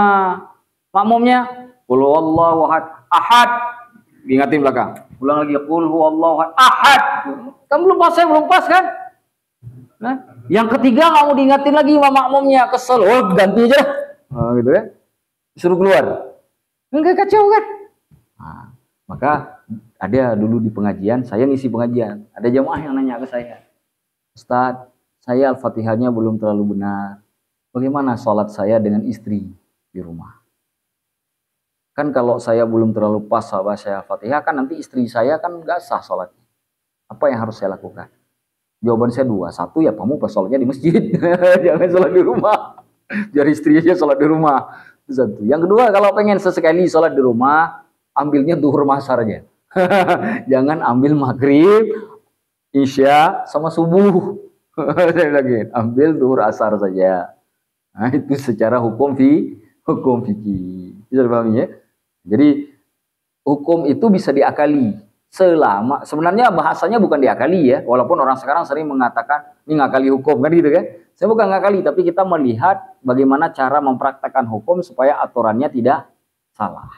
makmumnya, qul huwallahu ahad, diingatin belakang. Ulang lagi, qul huwallahu ahad. Kan belum pas kan? Nah, yang ketiga nggak mau diingatin lagi sama makmumnya, kesel. Oh, ganti aja. Nah, gitu ya. Disuruh keluar. Enggak, kacau kan? Nah, maka ada dulu di pengajian, saya ngisi pengajian. Ada jamaah yang nanya ke saya, Ustaz, saya Al-Fatihahnya belum terlalu benar. Bagaimana sholat saya dengan istri di rumah? Kan kalau saya belum terlalu pas baca Al-Fatihah, kan nanti istri saya kan nggak sah sholatnya. Apa yang harus saya lakukan? Jawaban saya 2. 1, ya kamu pas sholatnya di masjid. Jangan sholat di rumah. Biar istri aja sholat di rumah. Itu 1. Yang kedua, kalau pengen sesekali sholat di rumah, ambilnya duhur masar aja. Jangan ambil maghrib, isya, sama subuh. Saya lagi, ambil duhur asar saja. Nah, itu secara hukum fikih. Bisa dipahami ya? Jadi hukum itu bisa diakali selama, sebenarnya bahasanya bukan diakali ya, walaupun orang sekarang sering mengatakan ini ngakali hukum kan gitu kan. Saya bukan ngakali, tapi kita melihat bagaimana cara mempraktekkan hukum supaya aturannya tidak salah.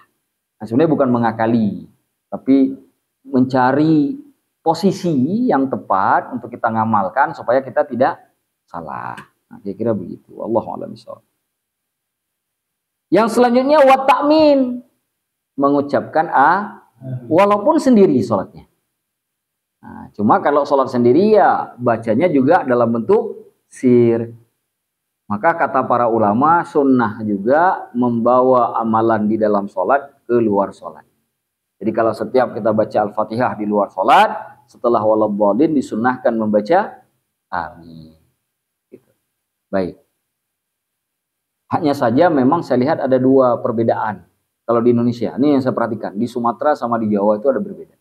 Nah, sebenarnya bukan mengakali, tapi mencari posisi yang tepat untuk kita ngamalkan supaya kita tidak salah. Nah, kira-kira begitu. Wallahu a'lam bishawab. Yang selanjutnya wa ta'min, mengucapkan walaupun sendiri sholatnya. Nah, cuma kalau sholat sendiri ya bacanya juga dalam bentuk sir. Maka kata para ulama sunnah juga membawa amalan di dalam sholat ke luar sholat. Jadi kalau setiap kita baca Al-Fatihah di luar sholat, setelah waladhdallin disunnahkan membaca amin. Gitu. Baik. Hanya saja memang saya lihat ada dua perbedaan. Kalau di Indonesia, ini yang saya perhatikan. Di Sumatera sama di Jawa itu ada berbeda.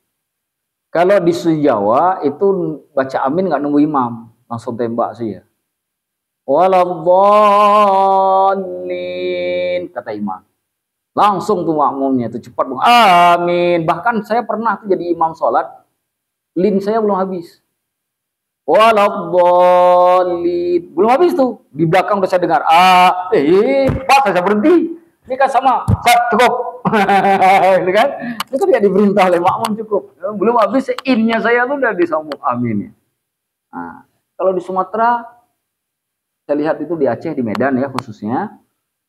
Kalau di Jawa itu baca amin nggak nunggu imam. Langsung tembak sih ya. Waladhdallin, kata imam. Langsung tuh makmumnya itu cepat. Amin. Bahkan saya pernah tuh jadi imam sholat. Lin saya belum habis. Waladhdallin. Belum habis tuh. Di belakang udah saya dengar. Pas saya berhenti. Ini kan sama. Cukup. Ini kan. Itu dia diperintah oleh makmum cukup. Belum habis innya saya tuh udah disambung amin. Nah, kalau di Sumatera, saya lihat itu di Aceh, di Medan ya khususnya.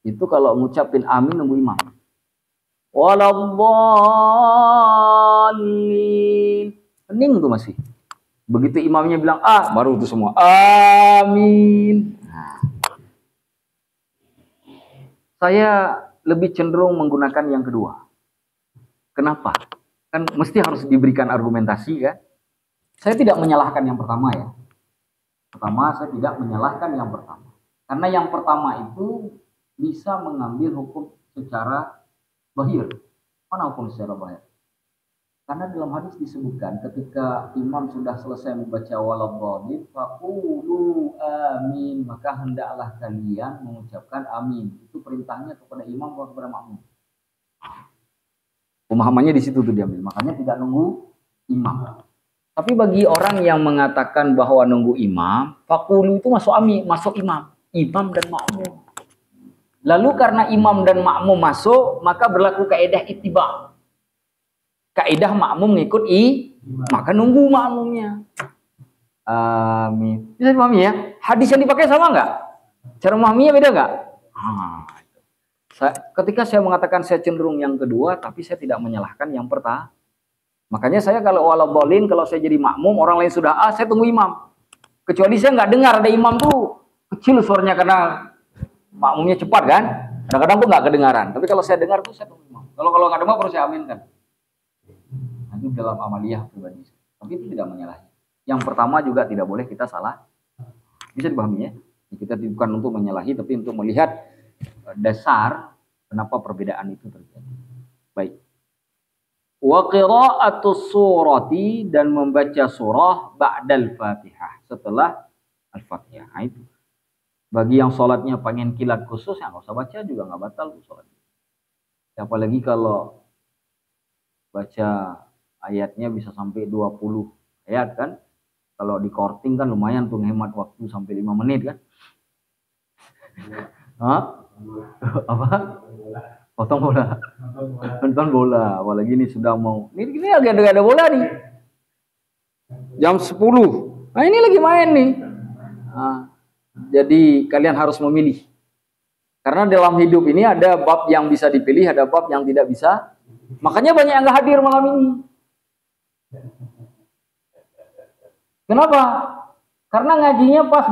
Itu kalau ngucapin amin nunggu imam. Waladhdallin. Hening tuh masih. Begitu imamnya bilang baru itu semua amin. Nah, saya lebih cenderung menggunakan yang kedua. Kenapa? Kan mesti harus diberikan argumentasi kan. Saya tidak menyalahkan yang pertama ya. Pertama, saya tidak menyalahkan yang pertama. Karena yang pertama itu bisa mengambil hukum secara zahir. Mana hukum secara zahir? Karena dalam hadis disebutkan ketika imam sudah selesai membaca waladhdallin faqulu amin, maka hendaklah kalian mengucapkan amin. Itu perintahnya kepada imam atau kepada makmum. Pemahamannya di situ tuh diambil. Makanya tidak nunggu imam. Tapi bagi orang yang mengatakan bahwa nunggu imam, faqulu itu masuk imam dan makmum. Lalu karena imam dan makmum masuk, maka berlaku kaidah ittiba'. Kaidah makmum ngikut maka nunggu makmumnya. Amin. Bisa dipahami ya? Hadis yang dipakai sama nggak? Cara memahaminya beda nggak? Ketika saya mengatakan saya cenderung yang kedua, tapi saya tidak menyalahkan yang pertama. Makanya saya kalau waladhdallin, kalau saya jadi makmum, orang lain sudah saya tunggu imam. Kecuali saya nggak dengar ada imam tuh kecil suaranya karena makmumnya cepat kan. Kadang-kadang tuh nggak kedengaran. Tapi kalau saya dengar tuh saya tunggu imam. Kalau nggak dengar baru saya aminkan. Itu dalam amaliyah pribadi. Tapi itu tidak menyalahi. Yang pertama juga tidak boleh kita salah. Bisa dipahami ya? Kita bukan untuk menyalahi, tapi untuk melihat dasar kenapa perbedaan itu terjadi. Baik. Wa qira'atus surati, dan membaca surah ba'dal Fatihah, setelah Al-Fatihah. Nah, itu. Bagi yang sholatnya pengen kilat khusus, yang nggak usah baca juga nggak batal sholatnya. Apalagi kalau baca ayatnya bisa sampai 20 ayat kan. Kalau di korting kan lumayan tuh, hemat waktu sampai 5 menit kan. Apa? Potong bola. Nonton bola. Apalagi ini sudah mau. Ini lagi ada bola nih. Jam 10. Nah ini lagi main nih. Jadi kalian harus memilih. Karena dalam hidup ini ada bab yang bisa dipilih, ada bab yang tidak bisa. Makanya banyak yang gak hadir malam ini. Kenapa? Karena ngajinya pas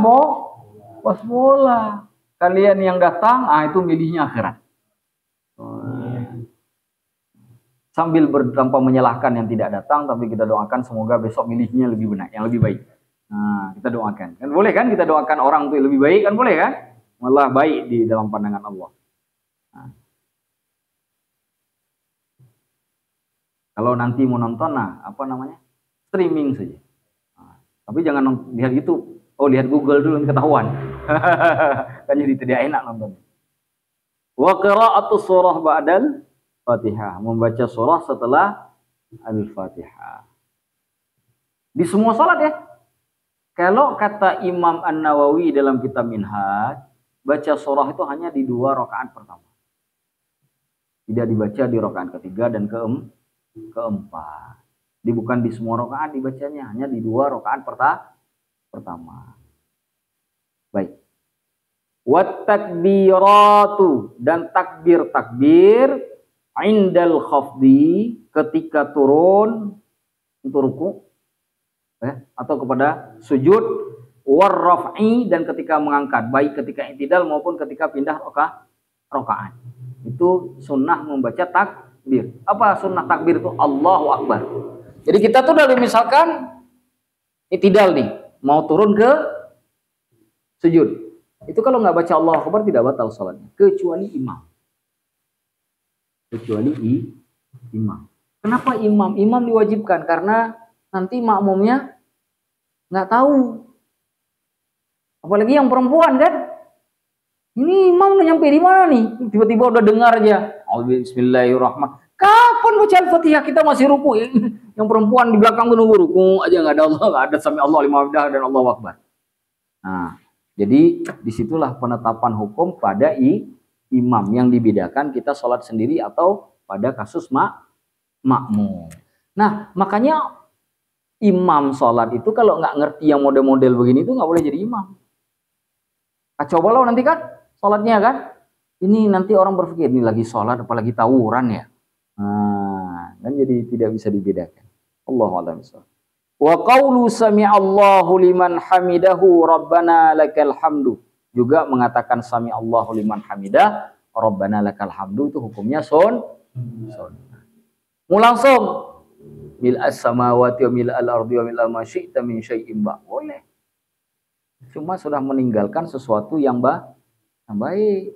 bola. Kalian yang datang, itu milihnya akhirat. Sambil tanpa menyalahkan yang tidak datang, tapi kita doakan semoga besok milihnya lebih benar, yang lebih baik. Nah, kita doakan. Kan boleh kan kita doakan orang untuk lebih baik, kan boleh kan? Malah baik di dalam pandangan Allah. Nah. Kalau nanti mau nonton, streaming saja. Tapi jangan lihat YouTube. Lihat Google dulu, ketahuan. Kan jadi tidak enak nonton. Wa qira'atus surah ba'dal Fatihah, membaca surah setelah Al-Fatihah. Di semua salat ya. Kalau kata Imam An-Nawawi dalam kitab Minhaj, baca surah itu hanya di 2 rakaat pertama. Tidak dibaca di rakaat ketiga dan keempat. Bukan di semua rakaat dibacanya, hanya di 2 rakaat pertama. Baik. Wat takbiratu, dan takbir indal khafdi, ketika turun untuk ruku atau kepada sujud, war raf'i, dan ketika mengangkat, baik ketika i'tidal maupun ketika pindah rakaat. Itu sunnah membaca takbir. Apa sunnah takbir itu? Allahu Akbar. Jadi kita tuh dari misalkan i'tidal nih, mau turun ke sujud. Itu kalau nggak baca Allahu Akbar tidak batal salatnya, kecuali imam. Imam. Kenapa imam? Imam diwajibkan karena nanti makmumnya nggak tahu. Apalagi yang perempuan kan. Ini imam udah nyampe di mana nih? Tiba-tiba udah dengar aja. Bismillahirrahmanirrahim. Kapan baca Al-Fatihah kita masih ruku? Yang perempuan di belakang nunggu ruku aja, nggak ada Allah, nggak ada sami Allah liman hamidah dan Allahu Akbar. Nah, jadi disitulah penetapan hukum pada imam yang dibedakan kita sholat sendiri atau pada kasus makmum. Nah, makanya imam sholat itu kalau nggak ngerti yang model-model begini itu nggak boleh jadi imam. Kacau balau nanti kan sholatnya kan. Ini nanti orang berpikir ini lagi sholat apalagi tawuran ya. Nah, kan jadi tidak bisa dibedakan. Allahu a'lam bishawab. Wa qaulu sami'allahu liman hamidahu rabbana lakal hamdu. Juga mengatakan sami'allahu liman hamidah rabbana lakal hamdu itu hukumnya sunnah. Mau langsung mil'as samawati wa mil'al ardi wa mil'a ma syi'ta min syai'in boleh. Cuma sudah meninggalkan sesuatu yang baik.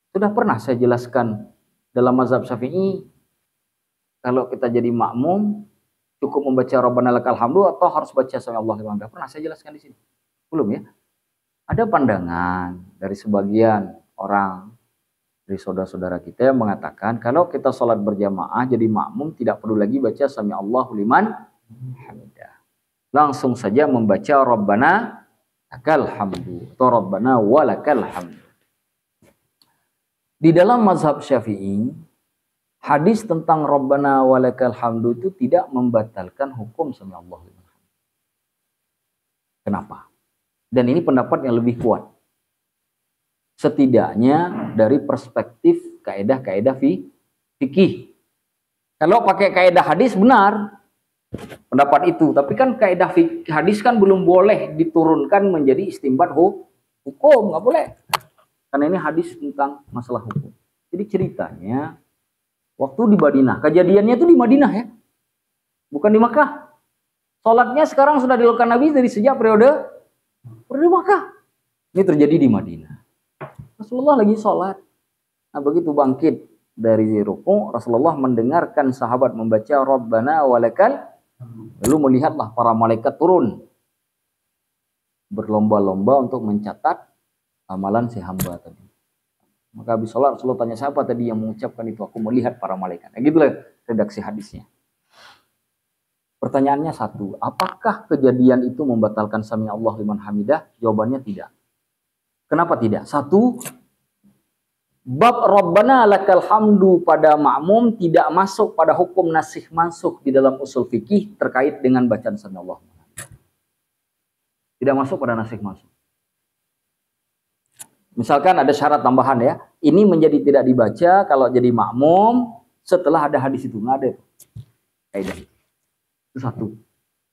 Sudah pernah saya jelaskan dalam mazhab Syafi'i, kalau kita jadi makmum cukup membaca Rabbana lakal hamdu atau harus baca sami'allahu liman hamidah. Pernah saya jelaskan di sini? Belum ya? Ada pandangan dari sebagian orang, dari saudara-saudara kita yang mengatakan kalau kita sholat berjamaah jadi makmum tidak perlu lagi baca sami'allahu liman hamidah. Langsung saja membaca Rabbana lakal hamdu atau Rabbana walakal hamdu. Di dalam mazhab Syafi'i, hadis tentang Rabbana walakal hamdu itu tidak membatalkan hukum sami'allahu liman hamidah. Kenapa? Dan ini pendapat yang lebih kuat. Setidaknya dari perspektif kaidah-kaidah fikih. Kalau pakai kaidah hadis benar pendapat itu, tapi kan kaidah hadis kan belum boleh diturunkan menjadi istimbat hukum, nggak boleh. Karena ini hadis tentang masalah hukum. Jadi ceritanya waktu di Madinah, kejadiannya itu di Madinah ya, bukan di Makkah. Sholatnya sekarang sudah dilakukan Nabi dari sejak periode Makkah. Ini terjadi di Madinah. Rasulullah lagi sholat. Nah begitu bangkit dari ruku, Rasulullah mendengarkan sahabat membaca Rabbana walakal, lalu melihatlah para malaikat turun berlomba-lomba untuk mencatat amalan si hamba tadi. Maka habis sholat Rasulullah tanya, siapa tadi yang mengucapkan itu? Aku melihat para malaikat. Nah, gitulah redaksi hadisnya. Pertanyaannya satu, apakah kejadian itu membatalkan sami'allahu liman hamidah? Jawabannya tidak. Kenapa tidak? Satu, bab Rabbana lakal hamdu pada makmum tidak masuk pada hukum nasikh mansukh di dalam usul fikih terkait dengan bacaan sami'allahu liman hamidah. Tidak masuk pada nasikh mansukh. Misalkan ada syarat tambahan ya, ini menjadi tidak dibaca kalau jadi makmum setelah ada hadis itu, nggak ada itu. Itu satu.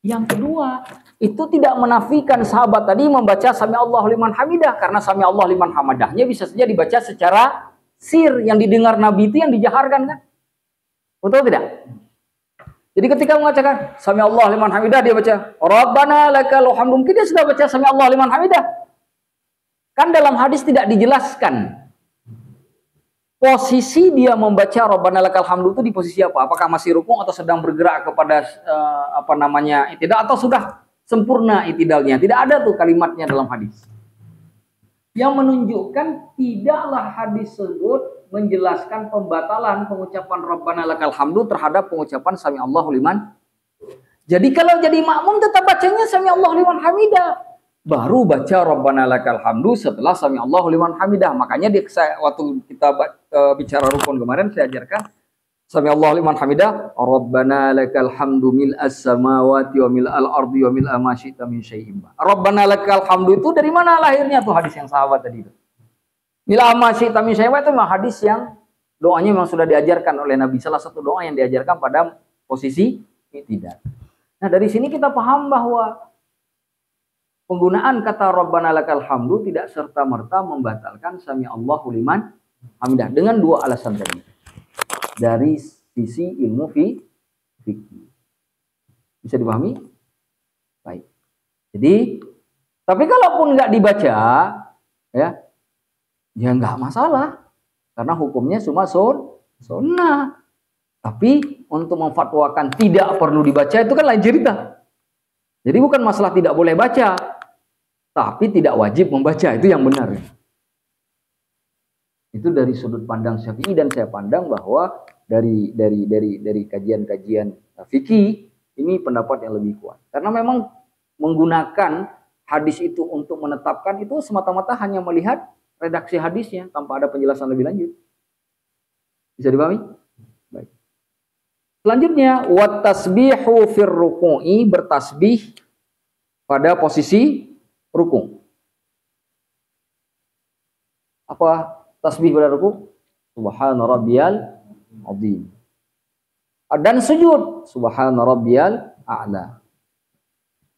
Yang kedua, itu tidak menafikan sahabat tadi membaca sami'allahu liman hamidah, karena sami'allahu liman hamidahnya bisa saja dibaca secara sir, yang didengar Nabi itu yang dijaharkan kan? Betul tidak? Jadi ketika mengatakan sami'allahu liman hamidah, dia baca Rabbana lakal hamdu, mungkin dia sudah baca sami'allahu liman hamidah. Kan dalam hadis tidak dijelaskan posisi dia membaca Rabbana lakal hamdu itu di posisi apa? Apakah masih rukuk atau sedang bergerak kepada i'tidal, atau sudah sempurna i'tidalnya? Tidak ada tuh kalimatnya dalam hadis. Yang menunjukkan tidaklah hadis tersebut menjelaskan pembatalan pengucapan Rabbana lakal hamdu terhadap pengucapan sami'allahu liman. Jadi kalau jadi makmum tetap bacanya sami'allahu liman hamidah. Baru baca Rabbana lakal hamdu setelah sami'allahu liman hamidah. Makanya waktu kita bicara rukun kemarin saya ajarkan Sami Allahu liman hamidah, Rabbana lakal hamdu mil'as samawati wa mil'al ardi wa mil'a ma syi'ta min syai'in. Rabbana lakal hamdu itu dari mana lahirnya tuh hadis yang sahabat tadi itu? Mil'a ma syi'ta min syai'in itu memang hadis yang doanya memang sudah diajarkan oleh Nabi. Salah satu doa yang diajarkan pada posisi i'tidal. Nah, dari sini kita paham bahwa penggunaan kata Rabbana lakal hamdu tidak serta-merta membatalkan Sami Allahu liman hamidah dengan dua alasan tadi. Dari sisi ilmu fikih. Bisa dipahami? Baik. Jadi, tapi kalaupun nggak dibaca, ya nggak masalah. Karena hukumnya cuma sunnah. Tapi untuk memfatwakan tidak perlu dibaca itu kan lain cerita. Jadi bukan masalah tidak boleh baca, tapi tidak wajib membaca, itu yang benar. Itu dari sudut pandang Syafi'i, dan saya pandang bahwa dari kajian-kajian fikih ini pendapat yang lebih kuat. Karena memang menggunakan hadis itu untuk menetapkan itu semata-mata hanya melihat redaksi hadisnya tanpa ada penjelasan lebih lanjut. Bisa dipahami? Baik. Selanjutnya, wat tasbihu fir ruku'i, bertasbih pada posisi ruku'. Apa tasbih pada ruku'? Subhana rabbiyal azim. Dan sujud, subhana rabbiyal a'la.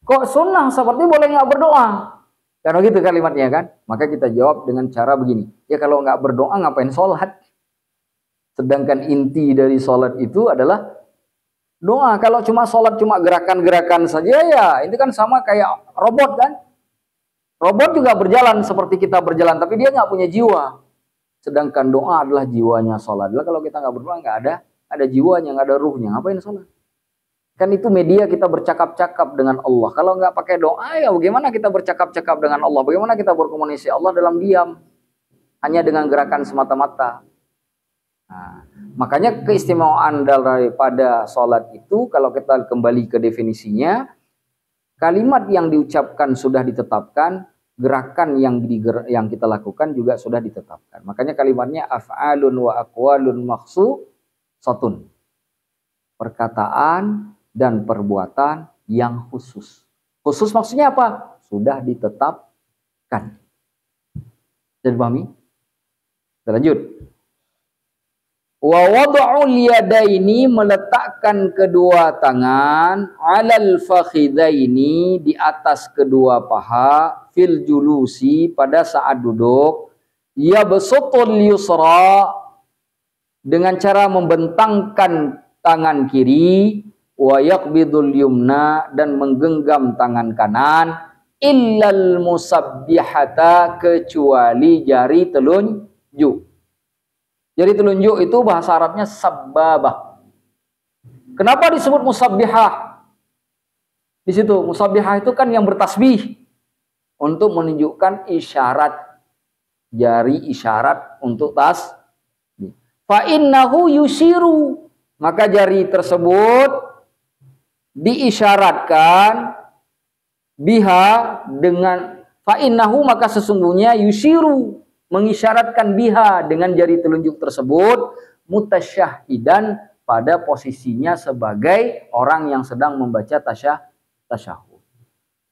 Kok sunnah seperti boleh nggak berdoa? Karena gitu kalimatnya kan. Maka kita jawab dengan cara begini. Ya kalau nggak berdoa ngapain sholat? Sedangkan inti dari sholat itu adalah doa. Kalau cuma sholat cuma gerakan-gerakan saja, ya itu kan sama kayak robot kan. Robot juga berjalan seperti kita berjalan, tapi dia nggak punya jiwa. Sedangkan doa adalah jiwanya sholat. Kalau kita nggak berdoa, nggak ada jiwanya, nggak ada ruhnya. Ngapain sholat? Kan itu media kita bercakap-cakap dengan Allah. Kalau nggak pakai doa, ya bagaimana kita bercakap-cakap dengan Allah? Bagaimana kita berkomunikasi Allah dalam diam? Hanya dengan gerakan semata-mata. Nah, makanya keistimewaan daripada sholat itu, kalau kita kembali ke definisinya, kalimat yang diucapkan sudah ditetapkan, gerakan yang kita lakukan juga sudah ditetapkan. Makanya kalimatnya af'alun wa aqwalun makhsusatun. Perkataan dan perbuatan yang khusus. Khusus maksudnya apa? Sudah ditetapkan. Jadi pahami? Kita lanjut. Wa wad'ul yadaini, meletakkan kedua tangan, 'alal fakhidaini, di atas kedua paha, fil julusi, pada saat duduk, yabsutul yusra, dengan cara membentangkan tangan kiri, wa yaqbidul yumna, dan menggenggam tangan kanan, illal musabbihata, kecuali jari telunjuk. Jari telunjuk itu bahasa Arabnya sabbabah. Kenapa disebut musabbihah? Di situ musabbihah itu kan yang bertasbih, untuk menunjukkan isyarat, jari isyarat untuk tasbih. Fa innahu yusiru, maka jari tersebut diisyaratkan biha, dengan fa innahu, maka sesungguhnya yusiru, mengisyaratkan biha, dengan jari telunjuk tersebut, mutasyahidan, pada posisinya sebagai orang yang sedang membaca tasyahud.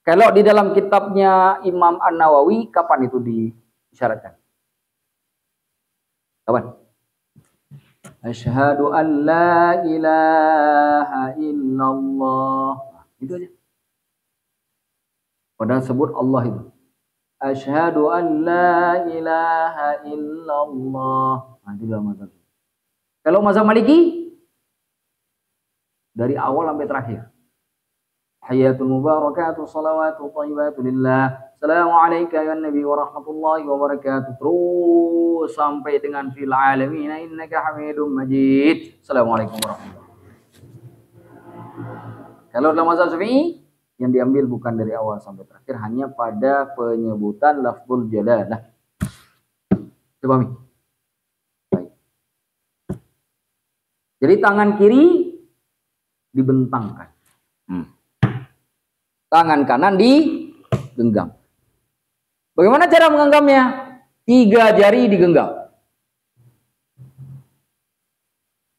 Kalau di dalam kitabnya Imam An-Nawawi, kapan itu diisyaratkan? Kapan? Asyhadu an la ilaha illallah. Itu aja. Padahal sebut Allah itu. Asyhadu an la ilaha illallah. Nah, itu dalam mazhab. Kalau mazhab Maliki, dari awal sampai terakhir. Hayatul mubarakatuh, salawatu thayyibatu lillah. Assalamualaikum ya Nabi wa rahmatullahi wa barakatuh. Terus sampai dengan fil alamin innaka hamidum majid. Assalamualaikum warahmatullahi wabarakatuh. Kalau dalam mazhab Syafi'i, yang diambil bukan dari awal sampai terakhir, hanya pada penyebutan lafzul jalalah. Coba Mi. Baik. Jadi tangan kiri dibentangkan. Tangan kanan digenggam. Bagaimana cara menggenggamnya? 3 jari digenggam.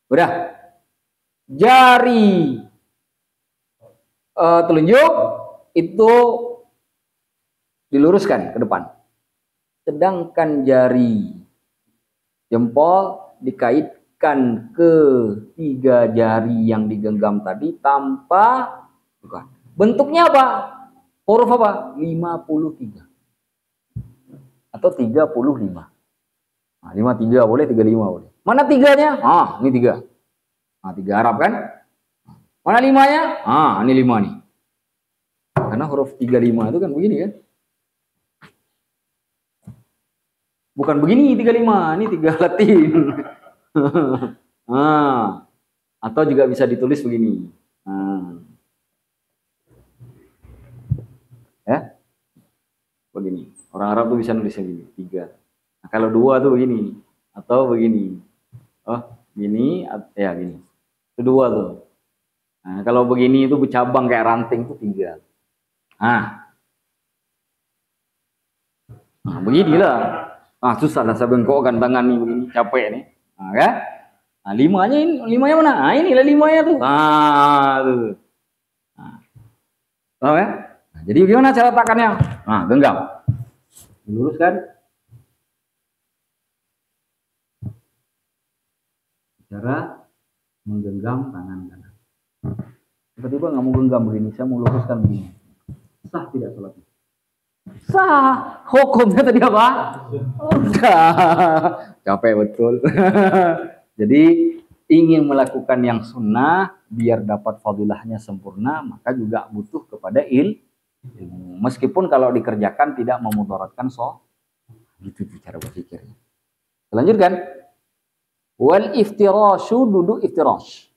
Udah? Jari telunjuk itu diluruskan ke depan. Sedangkan jari jempol dikaitkan ke 3 jari yang digenggam tadi tanpa bukan. Bentuknya apa? Huruf apa? 53 atau 35. Nah, 53 boleh, 35 boleh. Mana 3-nya? Ah, ini 3. Nah, 3 Arab kan? Mana 5-nya? Ah, ini 5 nih. Karena huruf 35 itu kan begini kan? Bukan begini 35, ini 3 Latin. Ah, atau juga bisa ditulis begini. Ya, begini. Orang Arab tuh bisa nulisnya begini, 3. Nah, kalau 2 tuh begini, atau begini. Oh, gini, ya gini. Itu 2 tuh. Nah, kalau begini itu bercabang kayak ranting itu 3. Nah, beginilah. Ah, susah lah saya bengkokkan tangan nih begini, capek nih. Nah, kan? Nah, 5-nya ini, 5-nya mana? Ah, inilah 5-nya tuh. Ah, tuh. Nah. Tahu ya? Nah, jadi gimana cara letakkannya? Nah, genggam. Diluruskan. Cara menggenggam tangan kanan. Tiba-tiba nggak mau genggam begini, saya mau luruskan begini. Sah tidak sholatnya? Sah. Hukumnya tadi apa? Udah. Capek betul. Jadi ingin melakukan yang sunnah biar dapat fadilahnya sempurna, maka juga butuh kepada ilmu. Meskipun kalau dikerjakan tidak memudaratkan gitu cara berpikirnya. Lanjutkan. Wal iftirashu, duduk iftirash.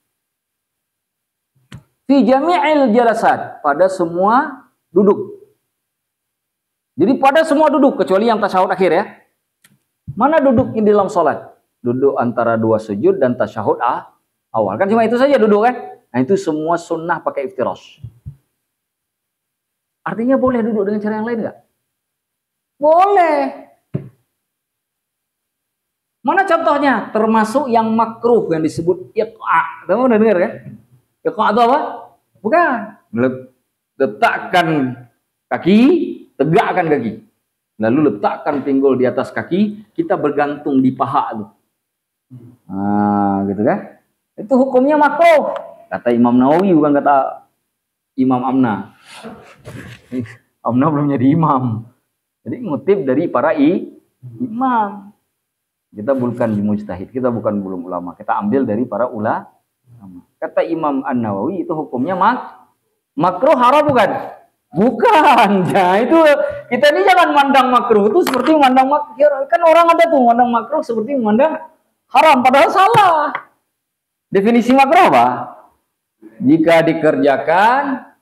Fi jami'il jalasat, pada semua duduk. Jadi pada semua duduk kecuali yang tasyahud akhir ya. Mana duduknya di dalam sholat? Duduk antara 2 sujud dan tasyahud awal. Kan cuma itu saja duduk kan? Nah itu semua sunnah pakai iftirash. Artinya boleh duduk dengan cara yang lain nggak? Boleh. Mana contohnya? Termasuk yang makruh yang disebut iqa'. Kamu udah dengar kan? Iqa' itu apa? Bukan. Letakkan kaki, tegakkan kaki. Lalu letakkan pinggul di atas kaki, kita bergantung di paha tuh. Nah, gitu kan? Itu hukumnya makruh. Kata Imam Nawawi, bukan kata Imam Amna. Amna belum jadi imam. Jadi ngutip dari para imam. Kita bukan mujtahid, kita bukan belum ulama. Kita ambil dari para ulama. Kata Imam An-Nawawi itu hukumnya makruh, haram bukan? Bukan. Nah, itu kita ini jangan mandang makruh itu seperti mandang makruh. Kan orang ada tuh mandang makruh seperti mandang haram, padahal salah. Definisi makruh apa? Jika dikerjakan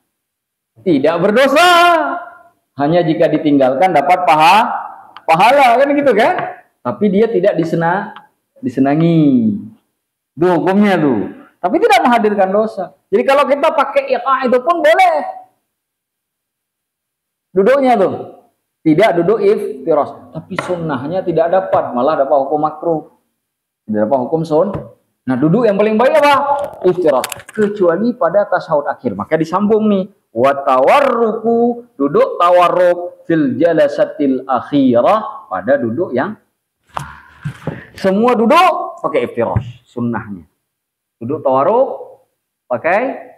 tidak berdosa. Hanya jika ditinggalkan dapat pahala kan gitu kan? Tapi dia tidak disenangi. Itu hukumnya tuh. Tapi tidak menghadirkan dosa. Jadi kalau kita pakai iqa' itu pun boleh. Duduknya tuh. Tidak duduk iftirash. Tapi sunnahnya tidak dapat. Malah dapat hukum makruh. Tidak dapat hukum Nah duduk yang paling baik apa? Iftirash. Kecuali pada tasyahud akhir. Maka disambung nih. Wa tawarruku. Duduk tawarruk. Fil jalasatil akhirah. Pada duduk yang semua duduk pakai iftirash, sunnahnya. Duduk tawarruk pakai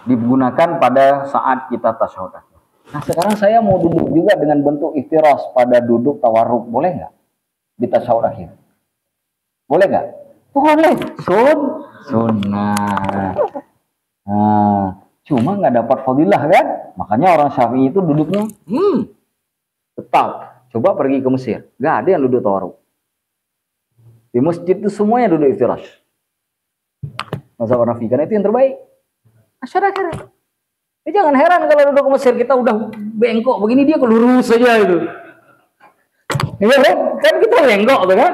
digunakan pada saat kita tasyahud akhir. Nah sekarang saya mau duduk juga dengan bentuk iftirash pada duduk tawarruk, boleh nggak? Di tasyahud akhir. Boleh nggak? Boleh. Sunnah. Nah, cuma nggak dapat fadilah kan? Makanya orang Syafi'i itu duduknya tetap. Coba pergi ke Mesir, nggak ada yang duduk tawarruk. Di masjid itu semuanya duduk iftirash. Mazhab Hanafi, karena itu yang terbaik. Masyarakat. Jangan heran kalau duduk ke Mesir kita udah bengkok begini, dia lurus saja itu. Ya kan kita bengkok tuh kan.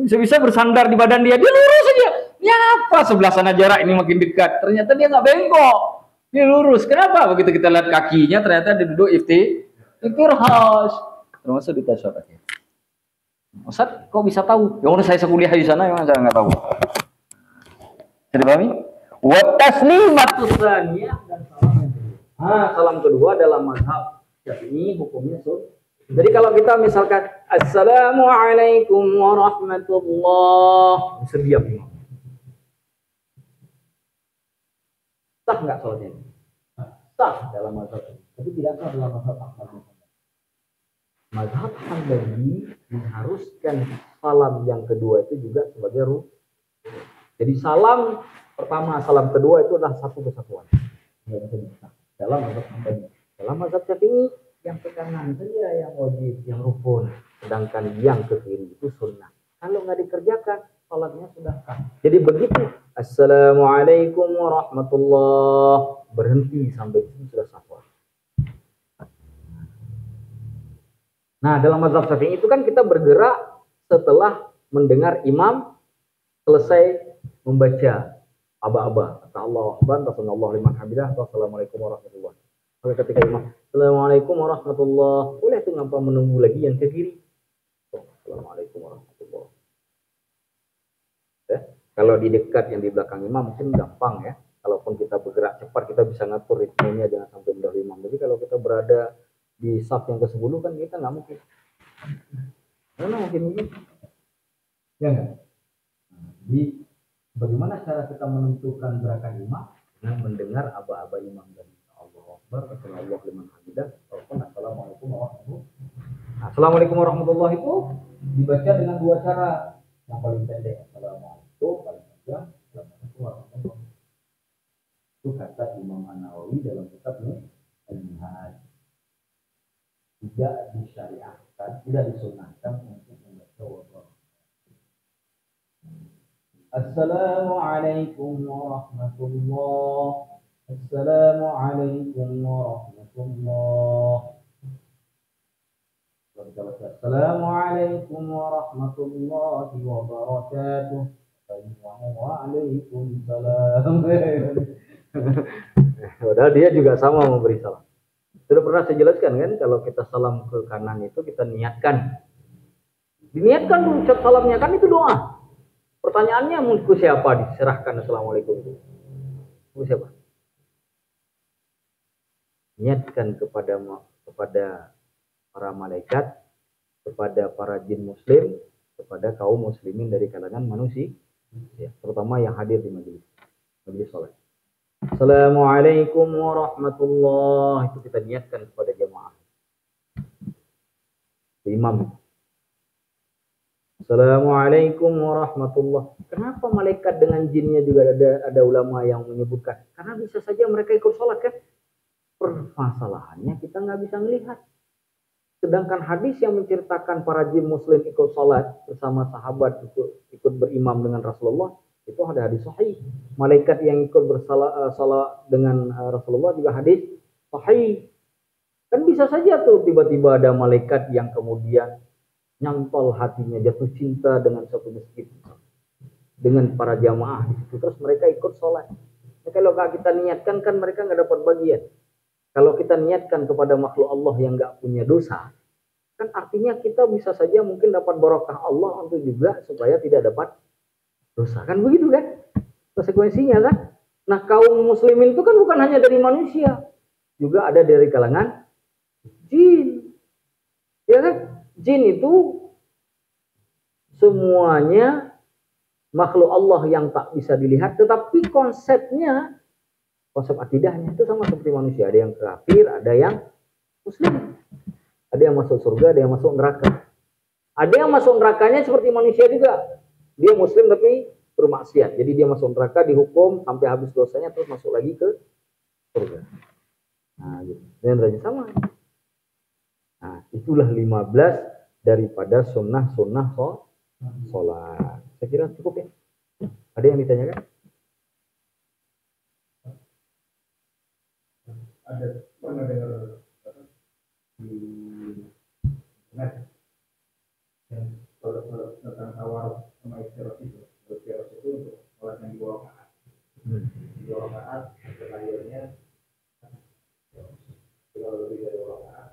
Bisa-bisa bersandar di badan dia lurus saja. Ya apa sebelah sana jarak ini makin dekat. Ternyata dia nggak bengkok. Dia lurus. Kenapa? Begitu kita lihat kakinya ternyata dia duduk iftirash. Termasuk di tasyahud akhir. Ustaz, kok bisa tahu? Ya udah saya sekuliah di sana, memang saya nggak tahu. Dipahami? Wa taslimatu tsaniyah dan salam yang kedua. Salam kedua dalam mazhab Syafi'i hukumnya sunnah. Jadi kalau kita misalkan Assalamualaikum warahmatullah, diam imam. Sah nggak sholatnya? Sah dalam mazhab, tapi tidak sah dalam mazhab Ahmad. Mazhab Hambali mengharuskan salam yang kedua itu juga sebagai rukun. Jadi salam pertama, salam kedua itu adalah satu kesatuan. Dalam mazhab Hambali. Dalam mazhab Syafi'i yang ke kanan saja yang wajib, yang rukun, sedangkan yang ke kiri itu sunnah. Kalau nggak dikerjakan, salatnya sudah sah. Jadi begitu. Assalamualaikum warahmatullah, berhenti sampai itu sudah sah. Nah, dalam mazhab Syafi'i itu kan kita bergerak setelah mendengar imam selesai membaca aba-aba. Kata Allah Akbar, Rasulullah liman hamidah, Assalamualaikum warahmatullahi. Maka ketika imam Assalamualaikum warahmatullahi, boleh itu ngapa menunggu lagi yang ke kiri. Assalamualaikum warahmatullahi. Ya. Kalau di dekat yang di belakang imam mungkin gampang ya. Kalaupun kita bergerak cepat kita bisa ngatur ritmenya jangan sampai mendahului imam. Jadi kalau kita berada di saf yang ke-10 kan kita nggak mungkin. Karena mungkin ya enggak? Jadi bagaimana cara kita menentukan gerakan imam? Dengan mendengar aba-aba imam dari Allah Akbar, Allah liman hamidah, Assalamualaikum warahmatullahi. Assalamualaikum warahmatullahi itu dibaca dengan dua cara. Yang paling pendek Assalamualaikum, paling panjang Assalamualaikum warahmatullahi. Itu kata Imam An-Nawawi dalam kitabnya Al-Minhaj. Tidak disyariatkan, tidak disunahkan untuk membaca wabah. Assalamualaikum warahmatullahi. Assalamualaikum warahmatullahi. Assalamualaikum warahmatullahi wabarakatuh. Waalaikumsalam. Padahal dia juga sama memberi salam. Sudah pernah saya jelaskan kan, kalau kita salam ke kanan itu kita niatkan. Diniatkan dulu ucap salamnya, kan itu doa. Pertanyaannya mau ke siapa diserahkan Assalamualaikum itu? Ke siapa? Niatkan kepada para malaikat, kepada para jin muslim, kepada kaum muslimin dari kalangan manusia, ya, terutama yang hadir di majelis salat. Assalamualaikum warahmatullahi, itu kita niatkan kepada jamaah. Imam. Assalamualaikum warahmatullahi. Kenapa malaikat dengan jinnya juga ada ulama yang menyebutkan? Karena bisa saja mereka ikut sholat kan? Permasalahannya kita nggak bisa melihat. Sedangkan hadis yang menceritakan para jin muslim ikut sholat bersama sahabat ikut berimam dengan Rasulullah, itu ada hadis sahih. Malaikat yang ikut bersalat dengan Rasulullah juga hadis sahih. Kan bisa saja tuh tiba-tiba ada malaikat yang kemudian nyantol hatinya, jatuh cinta dengan suatu masjid, dengan para jamaah di situ, terus mereka ikut sholat. Nah, kalau kita niatkan kan mereka nggak dapat bagian. Kalau kita niatkan kepada makhluk Allah yang nggak punya dosa, kan artinya kita bisa saja mungkin dapat barokah Allah untuk juga supaya tidak dapat dosa. Kan begitu kan? Konsekuensinya kan? Nah, kaum muslimin itu kan bukan hanya dari manusia, juga ada dari kalangan jin. Ya kan? Jin itu semuanya makhluk Allah yang tak bisa dilihat, tetapi konsepnya, konsep akidahnya itu sama seperti manusia. Ada yang kafir, ada yang muslim. Ada yang masuk surga, ada yang masuk neraka. Ada yang masuk nerakanya seperti manusia juga. Dia muslim tapi bermaksiat. Jadi dia masuk neraka, dihukum sampai habis dosanya, terus masuk lagi ke surga. Nah, gitu. Dan derajat sama. Nah, itulah 15 daripada sunnah-sunnah sholat. Saya kira cukup ya. Ada yang ditanyakan? Ada pernah dengar di net yang tentang tawar sama istiros itu. Istiros itu untuk sholat yang di bawah rakaat. Di bawah rakaat terakhirnya kalau lebih dari bawah rakaat.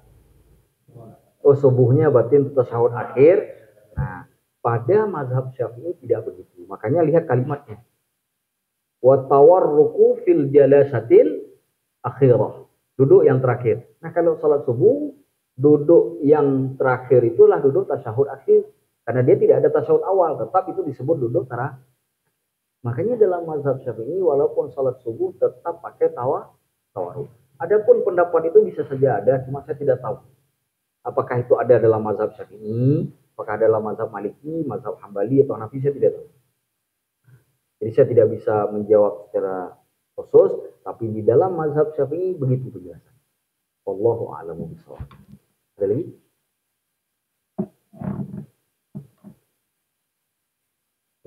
Oh, subuhnya berarti untuk tasyahud akhir. Nah, pada mazhab Syafi'i tidak begitu. Makanya lihat kalimatnya. wa tawarruku fil jalasatil akhirah. Duduk yang terakhir. Nah, kalau salat subuh, duduk yang terakhir itulah duduk tasyahud akhir. Karena dia tidak ada tasyahud awal, tetap itu disebut duduk terakhir. Makanya dalam mazhab Syafi'i, walaupun salat subuh tetap pakai tawarruk. Adapun pendapat itu bisa saja ada, cuma saya tidak tahu. Apakah itu ada dalam mazhab Syafi'i, apakah ada dalam mazhab Maliki, mazhab Hambali atau Hanafi, saya tidak tahu. Jadi saya tidak bisa menjawab secara khusus, tapi di dalam mazhab Syafi'i begitu penjelasan. Wallahu a'lamu bishawab. Ada lagi?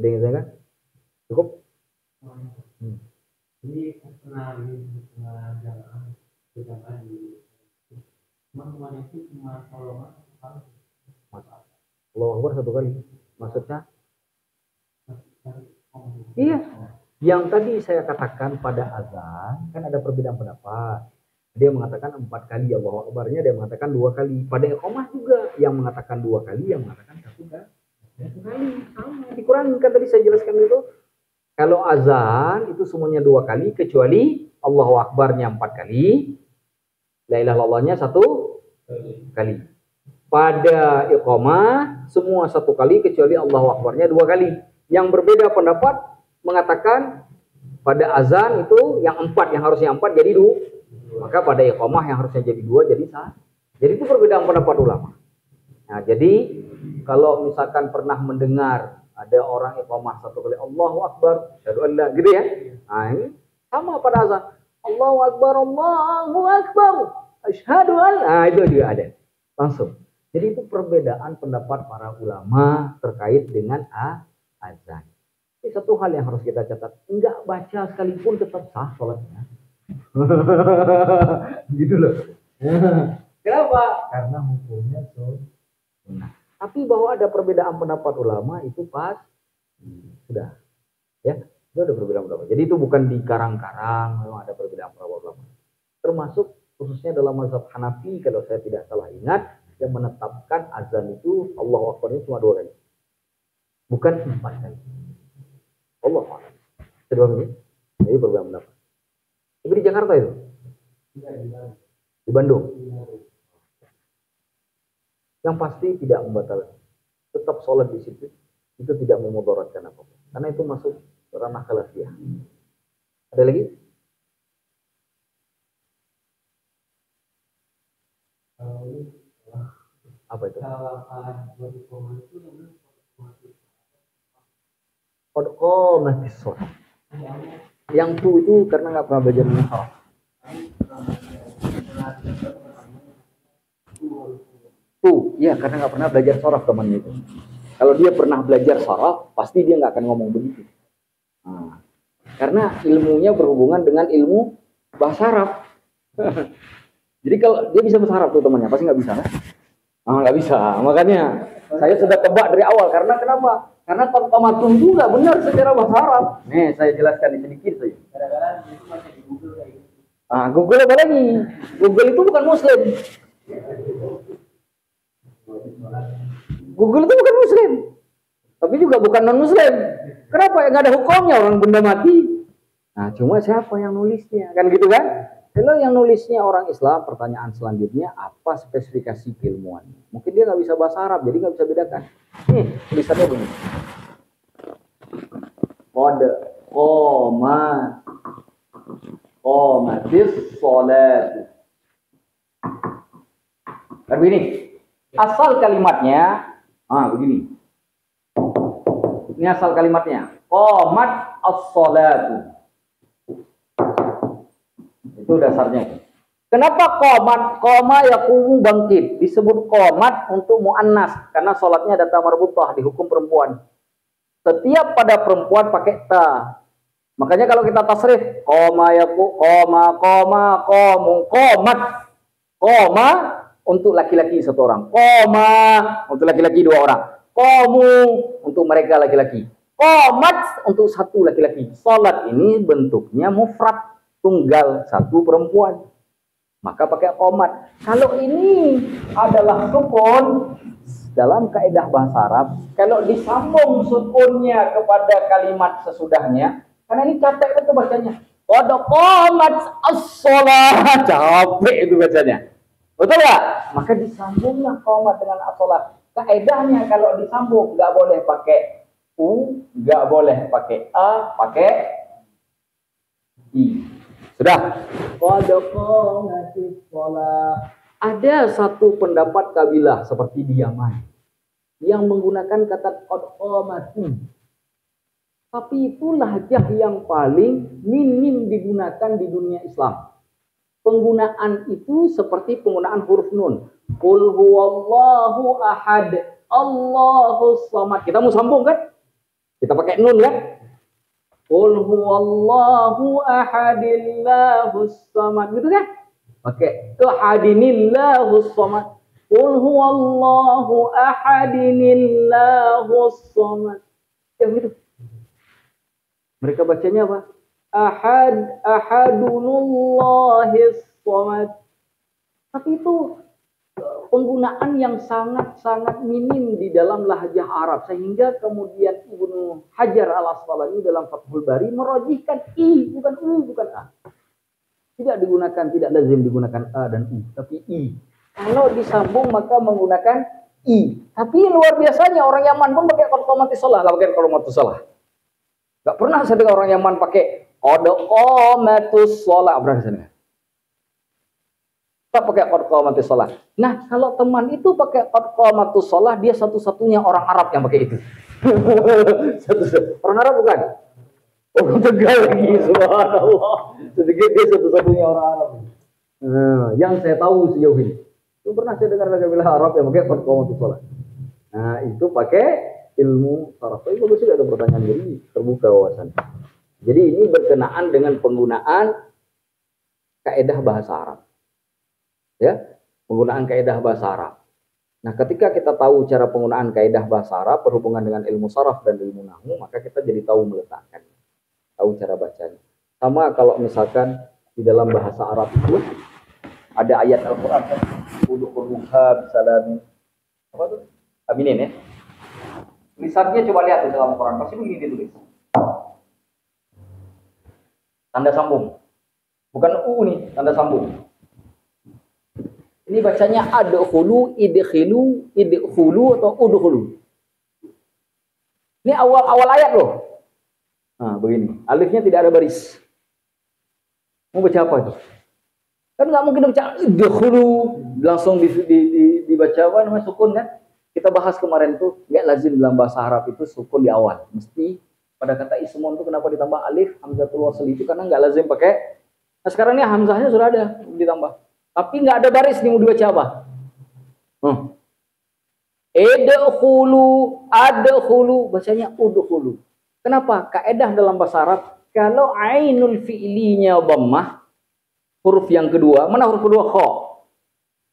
Ada yang saya kan? Cukup? Jadi pernah jalan di teman-teman itu cuma tolongan Allahu Akbar satu kali. Maksudnya? Iya. Yang tadi saya katakan pada azan, kan ada perbedaan pendapat. Dia mengatakan 4 kali Allahu Akbarnya, dia mengatakan 2 kali. Pada iqamah juga, yang mengatakan 2 kali, yang mengatakan 1 kali. Sama, dikurangi kan tadi saya jelaskan itu. Kalau azan itu semuanya 2 kali, kecuali Allahu Akbarnya 4 kali, la ilaha illallahnya 1 kali. Pada iqamah semua 1 kali, kecuali Allahu Akbarnya 2 kali. Yang berbeda pendapat mengatakan pada azan itu yang 4, yang harusnya 4 jadi 2. Maka pada iqamah yang harusnya jadi 2 jadi 1. Jadi itu perbedaan pendapat ulama. Nah, jadi kalau misalkan pernah mendengar ada orang iqamah 1 kali Allahu Akbar, asyhadu an la, gitu ya. Nah, ini sama pada azan. Allahu Akbar, Allahu Akbar, asyhadu an. Nah, itu juga ada. Langsung. Jadi itu perbedaan pendapat para ulama terkait dengan azan. Ini satu hal yang harus kita catat. Enggak baca sekalipun tetap sah sholatnya. Gitu loh. Kenapa? Karena hukumnya sunnah. Tapi bahwa ada perbedaan pendapat ulama itu pas sudah. Ya, itu ada perbedaan pendapat. Jadi itu bukan di karang-karang, memang ada perbedaan pendapat ulama. Termasuk khususnya dalam mazhab Hanafi, kalau saya tidak salah ingat, yang menetapkan azan itu Allahu Akbar-nya cuma 2 kali. Bukan 4 kali. Allah Akbar. Kedua ini. Jadi perbedaan pendapat. Tapi di Jakarta itu? Di Bandung? Yang pasti tidak membatalkan. Tetap sholat di situ. Itu tidak memudaratkan apapun. Karena itu masuk ranah khilafiyah. Ada lagi? Apa itu? Mati sholat. Yang itu karena nggak pernah belajar mushaf. Ya karena nggak pernah belajar sorof temannya itu. Kalau dia pernah belajar sorof, pasti dia nggak akan ngomong begitu. Nah, karena ilmunya berhubungan dengan ilmu bahasa Arab. Jadi kalau dia bisa bahasa Arab tuh temannya, pasti nggak bisa kan? Nggak bisa. Makanya saya sudah tebak dari awal. Karena kenapa? Karena tamattum juga benar secara bahasa Arab. Nih saya jelaskan sedikit saja. Google apa lagi? Google itu bukan Muslim. Google itu bukan Muslim, tapi juga bukan non Muslim. Kenapa? Nggak ada hukumnya orang benda mati. Nah, cuma siapa yang nulisnya? Kan gitu kan? Kalau yang nulisnya orang Islam, pertanyaan selanjutnya apa spesifikasi keilmuannya? Mungkin dia nggak bisa bahasa Arab, jadi nggak bisa bedakan. Nih tulisannya begini. Qad qamatis shalat. Kan begini. Asal kalimatnya, begini. Ini asal kalimatnya. Qamat as-shalatu. Itu dasarnya. Kenapa qamat? Qama yaqumu bangkit. Disebut qamat untuk muannas karena salatnya ada ta marbutah di hukum perempuan. Setiap pada perempuan pakai ta. Makanya kalau kita tasrif qama yaqumu qamat. Qama untuk laki-laki 1 orang. Qama untuk laki-laki 2 orang. Qamu untuk mereka laki-laki. Qamat untuk 1 laki-laki. Salat ini bentuknya mufrad. Tunggal 1 perempuan, maka pakai qomat. Kalau ini adalah sukun dalam kaidah bahasa Arab, kalau disambung sukunnya kepada kalimat sesudahnya, Karena ini capek betul bacanya. Qad qamat as-shalah. Capek itu bacanya. Betul nggak? Maka disambunglah qamat dengan as-shalah. Kaedahnya kalau disambung nggak boleh pakai u, nggak boleh pakai a, pakai i. Sudah. Qad qamatis shalah. Ada satu pendapat kabilah seperti di Yaman yang menggunakan kata qad qamati. Tapi itu lahjah yang paling minim digunakan di dunia Islam. Penggunaan itu seperti penggunaan huruf nun. Qul huwallahu ahad, Allahus samad. Kita mau sambung kan? Kita pakai nun kan? Qul huwallahu ahadillahus samad. Gitu kan? Pakai ahadinillahus samad. Qul huwallahu ahadinillahus samad. Ya gitu. Mereka bacanya apa? Ahadunullahis samad. Tapi itu penggunaan yang sangat-sangat minim di dalam lahjah Arab, sehingga kemudian Ibnu Hajar al-Asqalani dalam Fathul Bari merojihkan i, bukan u, bukan a. Tidak digunakan, tidak lazim digunakan a dan u, tapi i. Kalau disambung maka menggunakan i. Tapi luar biasanya orang Yaman pun pakai qad qamatis shalah, nggak pakai qad qamatis shalah. Gak pernah saya dengar orang Yaman pakai qad qamatus shalah. Pernah saya dengar? Tak pakai qad qamatus shalah. Nah, kalau teman itu pakai qad qamatus shalah, dia satu-satunya orang Arab yang pakai itu. Orang Arab bukan? Orang Tegal lagi, subhanallah. Sedikit dia satu-satunya orang Arab. Yang saya tahu sejauh ini. Itu pernah saya dengar kabilah Arab yang pakai qad qamatus shalah. Nah, itu pakai ilmu saraf. Tapi bagus juga ada pertanyaan, jadi terbuka wawasan. Jadi ini berkenaan dengan penggunaan kaedah bahasa Arab. Ya, penggunaan kaedah bahasa Arab. Nah, ketika kita tahu cara penggunaan kaedah bahasa Arab berhubungan dengan ilmu saraf dan ilmu nahwu, maka kita jadi tahu meletakkannya, tahu cara bacanya. Sama kalau misalkan di dalam bahasa Arab itu ada ayat Al-Qur'an kan, udkhuluha bisalamin. Apa tuh? Aminin ya. Tulisannya coba lihat di dalam Quran, pasti begini ditulis. Tanda sambung. Bukan u nih, tanda sambung. Ini bacanya adkhulu, idkhilu, idkhulu atau udkhulu. Ini awal ayat loh. Nah, begini. Alifnya tidak ada baris. Mau baca apa itu? Kan nggak mungkin baca idkhulu langsung dibaca apa namanya sukun kan? Kita bahas kemarin tuh nggak lazim dalam bahasa Arab itu sukun di awal. Mesti pada kata ismun tuh kenapa ditambah alif hamzatul wasl itu karena nggak lazim pakai. Nah sekarang ini hamzahnya sudah ada ditambah. Tapi nggak ada baris nih mau dibaca apa? Idkhulu, adkhulu, bacanya udkhulu. Kenapa? Kaedah dalam bahasa Arab kalau ainul fi'linya dhammah, huruf yang kedua, mana huruf kedua? Kha.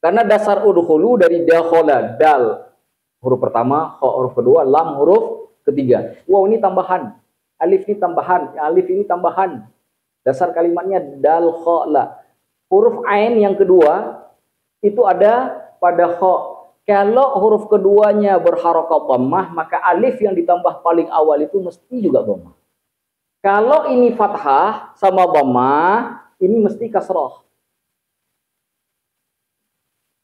Karena dasar udkhulu dari dakhala, dal. Huruf pertama, kha huruf kedua, lam huruf ketiga. Wow, ini tambahan. Alif ini tambahan, alif ini tambahan. Dasar kalimatnya dal kha la. Huruf ain yang kedua itu ada pada kha. Kalau huruf keduanya berharokat dhammah, maka alif yang ditambah paling awal itu mesti juga dhammah. Kalau ini fathah sama dhammah, ini mesti kasrah.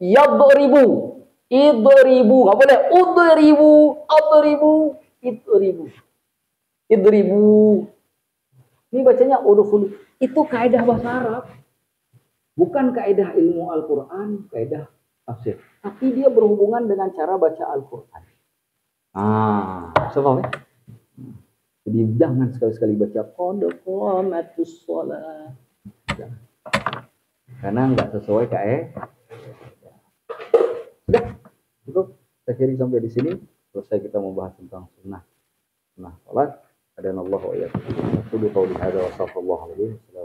Yadribu. Idribu, nggak boleh udribu, adribu, idribu, idribu. Ini bacanya udkhulu. Itu kaidah bahasa Arab, bukan kaidah ilmu Al-Quran, kaidah tafsir. Tapi dia berhubungan dengan cara baca Al-Quran. Sebab ya. Jadi jangan sekali-sekali baca qad qamatus shalah, karena nggak sesuai kaidah. Sudah, cukup. Saya kira sampai di sini selesai kita membahas tentang sunnah salat. Adanallahu wa iyyakum. Qul qouli hadza wa sallallahu alaihi wasallam.